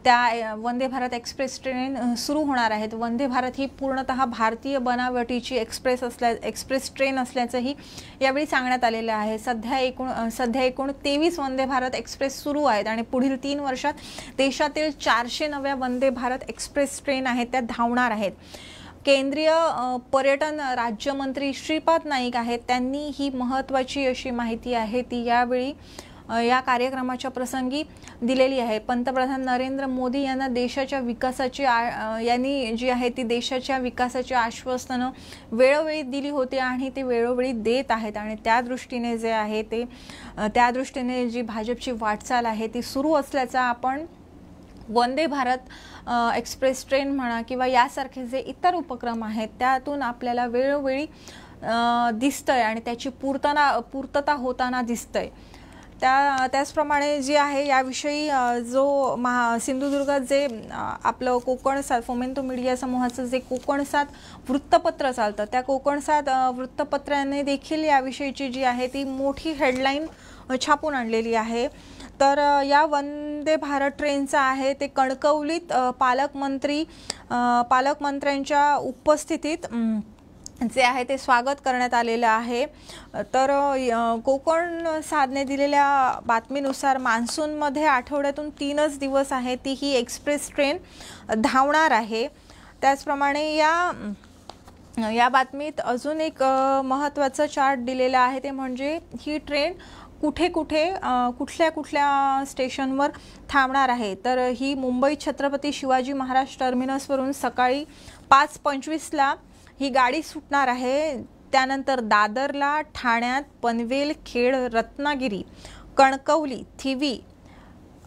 त्या वंदे भारत एक्सप्रेस ट्रेन सुरू होणार आहेत। वंदे भारत ही पूर्णतः भारतीय बनावटीची एक्सप्रेस ट्रेन असल्याचंही यावेळी सांगण्यात आलेलं आहे। सध्या एकूण 23 वंदे भारत एक्सप्रेस सुरू आहेत आणि पुढील 3 वर्षात देशातील 400 नव्या वंदे भारत एक्सप्रेस ट्रेन आहेत त्या धावणार आहेत। केंद्रीय पर्यटन राज्यमंत्री श्रीपाद नाईक आहेत त्यांनी ही महत्त्वाची अशी माहिती आहे ती यावेळी या कार्यक्रमाच्या प्रसंगी दिलेली आहे। पंतप्रधान नरेंद्र मोदी यांना देशाच्या विकासाची विकासाची आश्वासनं वेळोवेळी दिली होती आणि ते वेळोवेळी देत आहेत आणि त्या दृष्टीने जे आहे ते त्या दृष्टीने जी भाजपची वाटचाल आहे ती सुरू असल्याचा आपण वंदे भारत एक्सप्रेस ट्रेन म्हणा किंवा यासारखे जे इतर उपक्रम आहेत त्यातून आपल्याला वेळोवेळी दिसतंय आणि त्याची पूर्तता होताना दिसतंय। त्याचप्रमाणे जी आहे याविषयी जो सिंधुदुर्गात जे आपलं कोकणसात फोमेंतो मीडिया समूहाचं जे कोकणसात वृत्तपत्र चालतं त्या कोकणसात वृत्तपत्राने देखील याविषयीची जी आहे ती मोठी हेडलाईन छापून आणलेली आहे। तर या वंदे भारत ट्रेनचं आहे ते कणकवलीत पालकमंत्र्यांच्या उपस्थितीत जे आहे ते स्वागत करण्यात आलेलं आहे। तर कोकण साधने दिलेल्या बातमीनुसार मान्सूनमध्ये आठवड्यातून 3च दिवस आहे ती ही एक्सप्रेस ट्रेन धावणार आहे। त्याचप्रमाणे या बातमीत अजून एक महत्त्वाचं चार्ट दिलेला आहे ते म्हणजे ही ट्रेन कुठल्या स्टेशनवर थांबणार आहे। तर ही मुंबई छत्रपती शिवाजी महाराज टर्मिनसवरून सकाळी 5:25ला ही गाडी सुटणार आहे। त्यानंतर दादरला, ठाण्यात, पनवेल, खेड, रत्नागिरी, कणकवली, थिवी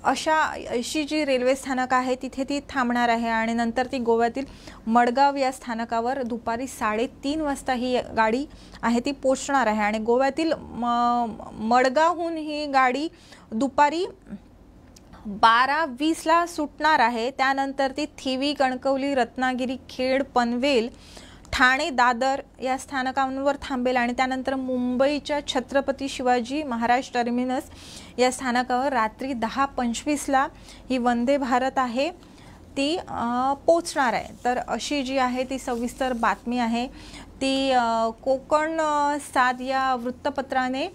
अशी जी रेल्वे स्थानक आहे तिथे ती थांबणार आहे आणि नंतर ती गोव्यातील मडगाव या स्थानकावर दुपारी 3:30 वाजता ही गाडी आहे ती पोहोचणार आहे आणि गोव्यातील मडगावहून ही गाडी दुपारी 12:20ला सुटणार आहे। त्यानंतर ती थिवी, कणकवली, रत्नागिरी, खेड, पनवेल, ठाणे, दादर या स्थानकांवर थांबेल आणि त्यानंतर मुंबईच्या छत्रपती शिवाजी महाराज टर्मिनस या स्थानकावर रात्री 10:25ला ही वंदे भारत आहे ती पोहोचणार आहे। तर अशी जी आहे ती सविस्तर बातमी आहे ती कोकण 7 या वृत्तपत्राने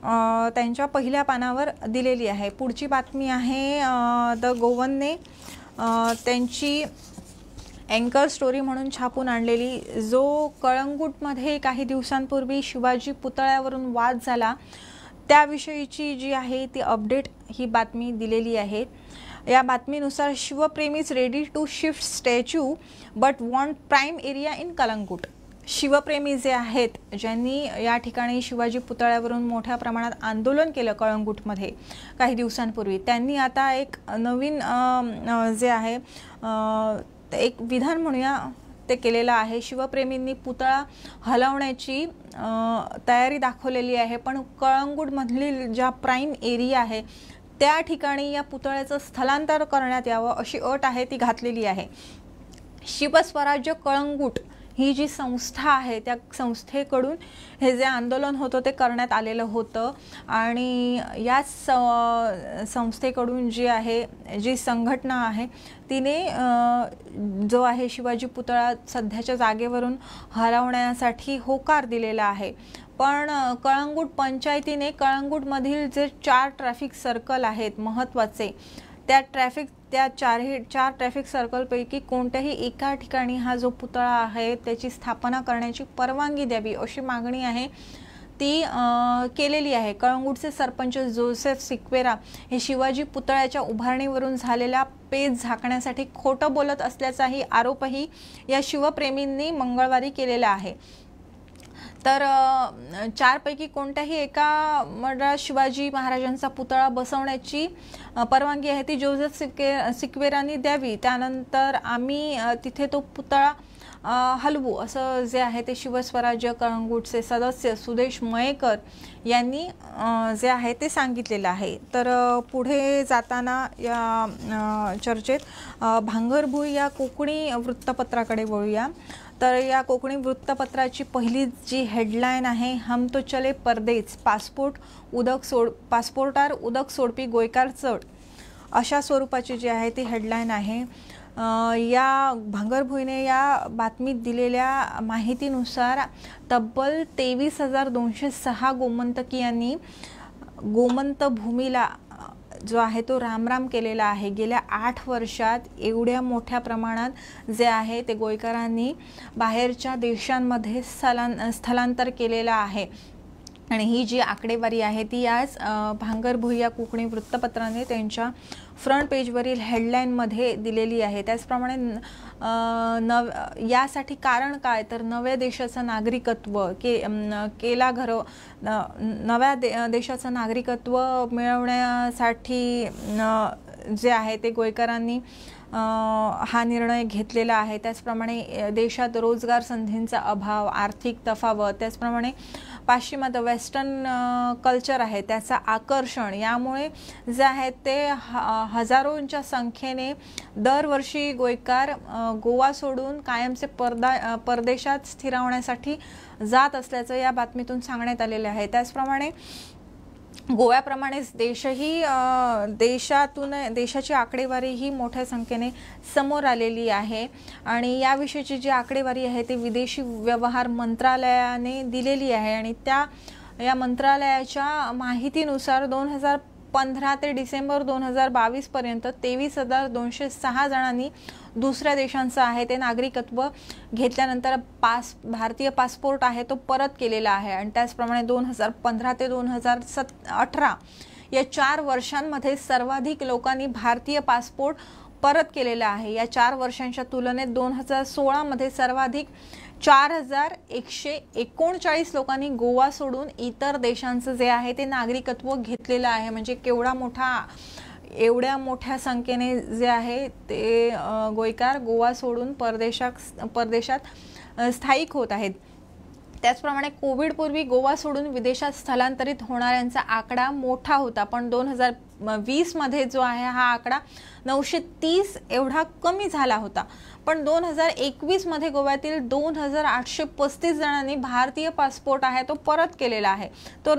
त्यांच्या पहिल्या पानावर दिलेली आहे। पुढची बातमी आहे द गोवनने त्यांची अँकर स्टोरी म्हणून छापून आणलेली जो कळंगूटमध्ये काही दिवसांपूर्वी शिवाजी पुतळ्यावरून वाद झाला त्याविषयीची जी आहे ती अपडेट ही बातमी दिलेली आहे। या बातमीनुसार शिवप्रेमीज ready to shift statue but want prime area in Calangute. शिवप्रेमी जे आहेत ज्यांनी या ठिकाणी शिवाजी पुतळ्यावरून मोठ्या प्रमाणात आंदोलन केलं कळंगूटमध्ये काही दिवसांपूर्वी त्यांनी आता एक नवीन जे आहे एक विधान म्हणूया ते केलेलं आहे। शिवप्रेमींनी पुतळा हलवण्याची तयारी दाखवलेली आहे पण कळंगूटमधील ज्या प्राईम एरिया आहे त्या ठिकाणी या पुतळ्याचं स्थलांतर करण्यात यावं अशी अट आहे ती घातलेली आहे। शिवस्वराज्य कळंगूट ही जी संस्था आहे त्या संस्थेकडून हे जे आंदोलन होतं ते करण्यात आलेलं होतं आणि या संस्थेकडून जी संघटना आहे तिने जो आहे शिवाजी पुतळा सध्याच्या जागेवरून हलवण्यासाठी होकार दिलेला आहे। पण कळंगूट पंचायतीने कळंगूटमधील जे 4 ट्रॅफिक सर्कल आहेत महत्त्वाचे त्या 4 ट्रॅफिक सर्कलपैकी कोणत्याही एका ठिकाणी हा जो पुतळा आहे त्याची स्थापना करण्याची परवानगी द्यावी अशी मागणी आहे ती केलेली आहे। कळंगूटचे सरपंच जोसेफ सिक्वेरा हे शिवाजी पुतळ्याच्या उभारणीवरून झालेला पेच झाकण्यासाठी खोटं बोलत असल्याचाही आरोपही या शिवप्रेमींनी मंगळवारी केलेला आहे। तर चारपैकी कोणत्याही एका मंडळात शिवाजी महाराजांचा पुतळा बसवण्याची परवानगी आहे ती जोसेफ सिक्वेरांनी द्यावी, त्यानंतर आम्ही तिथे तो पुतळा हलवू, असं जे आहे ते शिवस्वराज्य कळंगूटचे सदस्य सुदेश मयेकर यांनी जे आहे ते सांगितलेलं आहे। तर पुढे जाताना या चर्चेत भांगरभुई या कोकणी वृत्तपत्राकडे वळूया। तर या कोकणी वृत्तपत्राची पहिली जी हेडलाईन आहे, हम तो चले परदेस, पासपोर्टार उदक सोडपी गोयकार चढ, अशा स्वरूपाची जी आहे ती हेडलाईन आहे। या भांगरभुईने या बातमीत दिलेल्या माहितीनुसार तब्बल 23,206 गोमंतकीयांनी गोमंत भूमीला जो आहे तो रामराम केलेला आहे। गेल्या 8 वर्षात एवढ्या मोठ्या प्रमाणात जे आहे ते गोयकरांनी बाहेरच्या देशांमध्ये स्थलांतर केलेलं आहे आणि ही जी आकडेवारी आहे ती आज भांगरभुई या कोकणी वृत्तपत्राने त्यांच्या फ्रंट पेजवरील हेडलाईनमध्ये दिलेली आहे। त्याचप्रमाणे यासाठी कारण काय, तर नव्या देशाचं नागरिकत्व नव्या देशाचं नागरिकत्व मिळवण्यासाठी जे आहे ते गोयकरांनी हा निर्णय घेतलेला आहे। त्याचप्रमाणे देशात रोजगार संधींचा अभाव, आर्थिक तफावत, त्याचप्रमाणे पाश्चिमात्य वेस्टर्न कल्चर आहे त्याचा आकर्षण, यामुळे जे आहे ते हजारोंच्या संख्येने दरवर्षी गोयकार गोवा सोडून कायमचे परदेशात स्थिरावण्यासाठी जात असल्याचं या बातमीतून सांगण्यात आलेले आहे। त्याचप्रमाणे गोव्याप्रमाणेच देशाची आकडेवारी ही मोठ्या संख्येने समोर आलेली आहे आणि याविषयीची जी आकडेवारी आहे ती विदेशी व्यवहार मंत्रालयाने दिलेली आहे आणि या मंत्रालयाच्या माहितीनुसार 2015 ते डिसेंबर 2022 पर्यंत 23,206 जणांनी दुसऱ्या देशांचं आहे ते नागरिकत्व घेतल्यानंतर भारतीय पासपोर्ट आहे तो परत केलेला आहे आणि त्याचप्रमाणे 2015 ते 2018 या 4 वर्षांमध्ये सर्वाधिक लोकांनी भारतीय पासपोर्ट परत केलेला आहे। या 4 वर्षांच्या तुलनेत 2016 मध्ये सर्वाधिक 4,139 लोकांनी गोवा सोडून इतर देशांचं जे आहे ते नागरिकत्व घेतलेलं आहे। म्हणजे एवढ्या मोठ्या संख्येने जे आहे ते गोयकार गोवा सोडून परदेशात स्थायिक होत आहेत। त्याचप्रमाणे कोविड पूर्वी गोवा सोडून विदेशात स्थलांतरित होणाऱ्यांचा आकडा मोठा होता, पण 2020 मध्ये जो आहे हा आकडा 930 एवढा कमी झाला होता। पण 2021 मध्ये गोव्यातील 2,835 जणांनी भारतीय पासपोर्ट आहे तो परत केलेला आहे। तर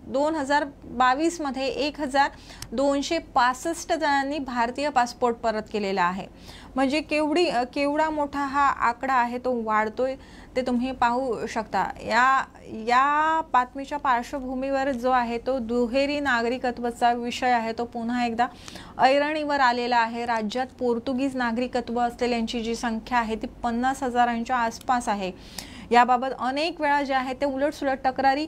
2022 मध्ये 1,265 जणांनी भारतीय पासपोर्ट परत केलेला आहे। म्हणजे केवढा मोठा हा आकडा आहे तो वाढतोय ते तुम्ही पाहू शकता। या बातमीच्या पार्श्वभूमीवर जो आहे तो दुहेरी नागरिकत्वाचा विषय आहे तो पुन्हा एकदा ऐरणीवर आलेला आहे। राज्यात पोर्तुगीज नागरिकत्व असलेल्यांची जी संख्या आहे ती 50,000च्या आसपास आहे। याबाबत अनेक वेळा जे आहे ते उलटसुलट तक्रारी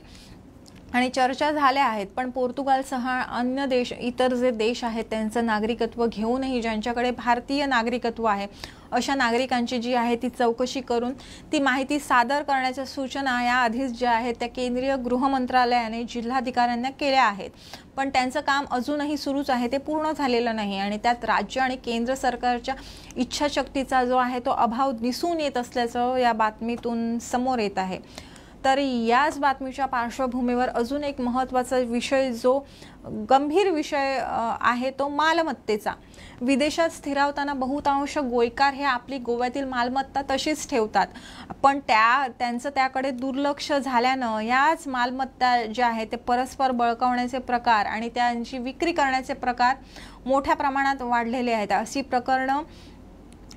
आणि चर्चा झाल्या आहेत, पण पोर्तुगालसह अन्य इतर जे देश आहेत त्यांचं नागरिकत्व घेऊनही ज्यांच्याकडे भारतीय नागरिकत्व आहे अशा नागरिकांची जी आहे ती चौकशी करून ती माहिती सादर करण्याच्या सूचना या आधीच ज्या आहेत त्या केंद्रीय गृह मंत्रालयाने जिल्हाधिकाऱ्यांना केल्या आहेत, पण त्यांचं काम अजूनही सुरूच आहे, ते पूर्ण झालेलं नाही आणि त्यात राज्य आणि केंद्र सरकारच्या इच्छाशक्तीचा जो आहे तो अभाव दिसून येत असल्याचं या बातमीतून समोर येत आहे। तर याच बातमीच्या पार्श्वभूमीवर अजून एक महत्त्वाचा विषय जो गंभीर विषय आहे तो मालमत्तेचा। विदेशात स्थिरावताना बहुतांश गोयकार हे आपली गोव्यातील मालमत्ता तशीच ठेवतात, पण त्यांचं त्याकडे दुर्लक्ष झाल्यानं याच मालमत्ता ज्या आहेत ते परस्पर बळकावण्याचे प्रकार आणि त्यांची विक्री करण्याचे प्रकार मोठ्या प्रमाणात वाढलेले आहेत। अशी प्रकरणं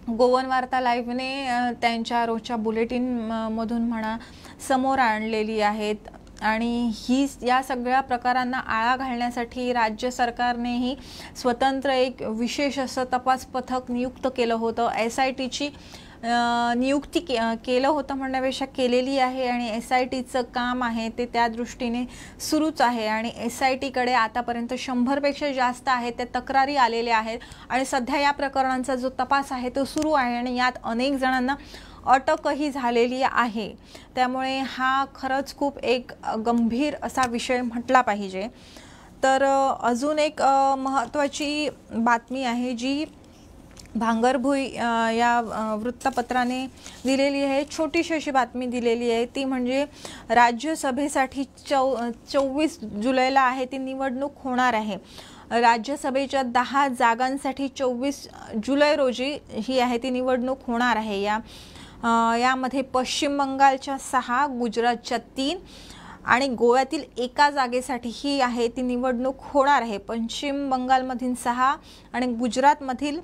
गोवन वार्ता लाईव्हने त्यांच्या रोजच्या बुलेटिन मधून म्हणा समोर आणलेली आहेत आणि या सगळ्या प्रकारांना आळा घालण्यासाठी राज्य सरकारनेही स्वतंत्र एक विशेष असं तपास पथक नियुक्त केलं होतं। SITची नियुक्ती केलं होतं म्हणण्यापेक्षा केलेली आहे आणि SITचं काम आहे ते त्या दृष्टीने सुरूच आहे आणि SITकडे आतापर्यंत 100 पेक्षा जास्त आहेत त्या तक्रारी आलेल्या आहेत आणि सध्या या प्रकरणांचा जो तपास आहे तो सुरू आहे आणि यात अनेक जणांना अटकही झालेली आहे। त्यामुळे हा खरंच खूप एक गंभीर असा विषय म्हटला पाहिजे। तर अजून एक महत्त्वाची बातमी आहे जी भांगरभुई या वृत्तपत्राने दिलेली आहे। छोटीशी अशी बातमी दिलेली आहे ती म्हणजे राज्यसभेसाठी 24 जुलैला आहे ती निवडणूक होणार आहे। राज्यसभेच्या 10 जागांसाठी 24 जुलै रोजी ही आहे ती निवडणूक होणार आहे। यामध्ये पश्चिम बंगालच्या 6, गुजरातच्या 3 आणि गोव्यातील एका जागेसाठी ही आहे ती निवडणूक होणार आहे। पश्चिम बंगालमधील 6 आणि गुजरातमधील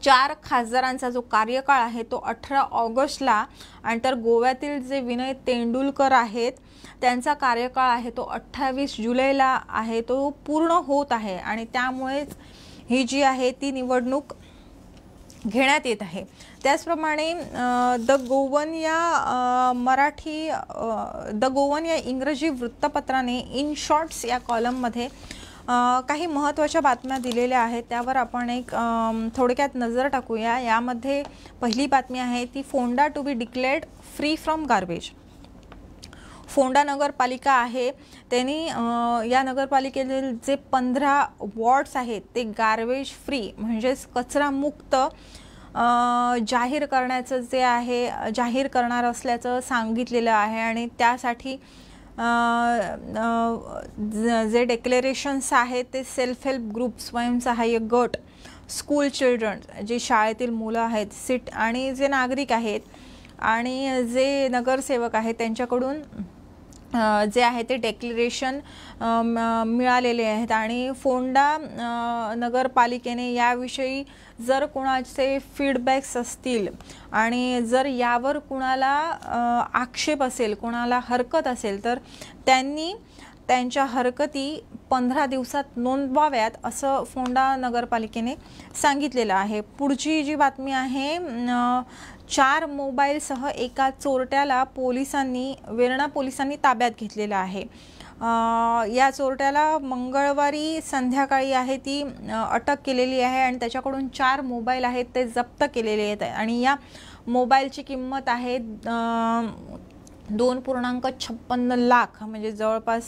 4 खासदारांचा जो कार्यकाळ आहे तो 18 ऑगस्टला आणि तर गोव्यातील जे विनय तेंडुलकर आहेत त्यांचा कार्यकाळ आहे तो 28 जुलैला आहे तो पूर्ण होत आहे आणि त्यामुळे ही जी आहे ती निवडणूक घेण्यात येत आहे। त्याचप्रमाणे द गोवन या इंग्रजी वृत्तपत्राने इन शॉर्ट्स या कॉलममध्ये काही महत्त्वाच्या बातम्या दिलेल्या आहेत त्यावर आपण एक थोडक्यात नजर टाकूया। यामध्ये पहिली बातमी आहे ती Ponda to be declared free from garbage. Ponda नगरपालिका आहे त्यांनी या नगरपालिकेतील जे 15 वॉर्ड्स आहेत ते गार्बेज फ्री म्हणजेच कचरा मुक्त जाहीर करण्याचं जे आहे जाहीर करणार असल्याचं सांगितलेलं आहे आणि त्यासाठी जे डिक्लेरेशन्स आहेत ते सेल्फ हेल्प ग्रुप स्वयंसहाय्यक गट स्कूल चिल्ड्रन जे शाळेतील मुलं आहेत सिट आणि जे नागरिक आहेत आणि जे नगरसेवक आहेत त्यांच्याकडून जे आहे ते डिक्लेरेशन मिळालेले आहेत आणि फोंडा नगरपालिकेने याविषयी जर कोणाचे फीडबॅक्स असतील आणि जर यावर कोणाला आक्षेप असेल कोणाला हरकत असेल तर त्यांनी त्यांच्या हरकती 15 दिवसात नोंदवाव्यात असं फोंडा नगरपालिकेने सांगितलेलं आहे। पुढची जी बातमी आहे 4 मोबाईलसह एका चोरट्याला वेर्णा पोलिसांनी ताब्यात घेतलेला आहे। या चोरट्याला मंगळवारी संध्याकाळी आहे ती अटक केलेली आहे आणि त्याच्याकडून 4 मोबाईल आहेत ते जप्त केलेले आहेत आणि या मोबाईलची किंमत आहे 2.56 लाख म्हणजे जवळपास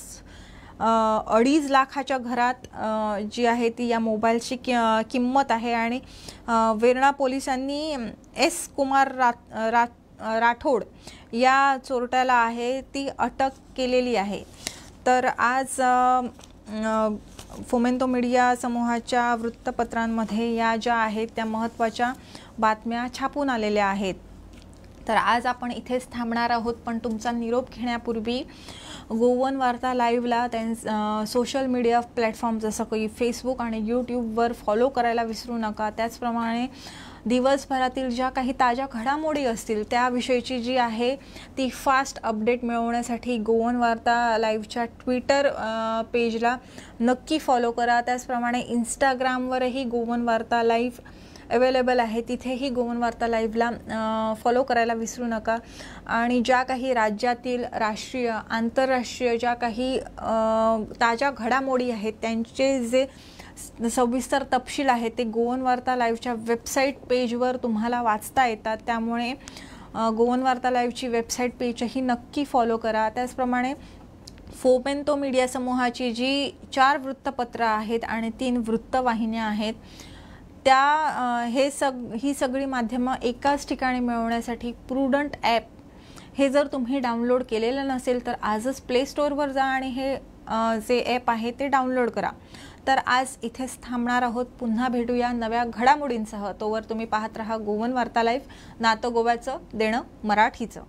2.5 लाखाच्या घरात जी आहे ती या मोबाईलची किंमत आहे आणि वेर्णा पोलिसांनी एस कुमार राठोड या चोरट्याला आहे ती अटक केलेली आहे। तर आज फोमेंतो मीडिया समूहाच्या वृत्तपत्रांमध्ये या ज्या आहेत त्या महत्त्वाच्या बातम्या छापून आलेल्या आहेत। तर आज आपण इथेच थांबणार आहोत पण तुमचा निरोप घेण्यापूर्वी गोवन वार्ता लाईव्हला सोशल मीडिया प्लॅटफॉर्म जसं की फेसबुक आणि यूट्यूबवर फॉलो करायला विसरू नका। त्याचप्रमाणे दिवसभरातील ज्या काही ताज्या घडामोडी असतील त्याविषयीची जी आहे ती फास्ट अपडेट मिळवण्यासाठी गोवन वार्ता लाईव्हच्या ट्विटर पेजला नक्की फॉलो करा। त्याचप्रमाणे इंस्टाग्रामवरही गोवन वार्ता लाईव्ह अवेलेबल आहे तिथेही गोवन वार्ता लाईव्हला फॉलो करायला विसरू नका आणि ज्या काही राज्यातील राष्ट्रीय आंतरराष्ट्रीय ज्या काही ताज्या घडामोडी आहेत त्यांचे जे सविस्तर तपशील आहेत ते गोवन वार्ता लाईव्हच्या वेबसाईट पेजवर तुम्हाला वाचता येतात। त्यामुळे गोवन वार्ता लाईव्हची वेबसाईट पेजही नक्की फॉलो करा। त्याचप्रमाणे फोमेंतो मीडिया समूहाची जी 4 वृत्तपत्र आहेत आणि 3 वृत्तवाहिन्या आहेत ही सगळी माध्यमं एकाच ठिकाणी मिळवण्यासाठी प्रूडंट ॲप हे जर तुम्ही डाउनलोड केलेलं नसेल तर आजच प्ले स्टोअरवर जा आणि हे जे ॲप आहे ते डाउनलोड करा। तर आज इथेच थांबणार आहोत पुन्हा भेटूया नव्या घडामोडींसह। तोवर तुम्ही पाहत रहा गोवन वार्ता लाईव्ह नातं गोव्याचं देणं मराठीचं।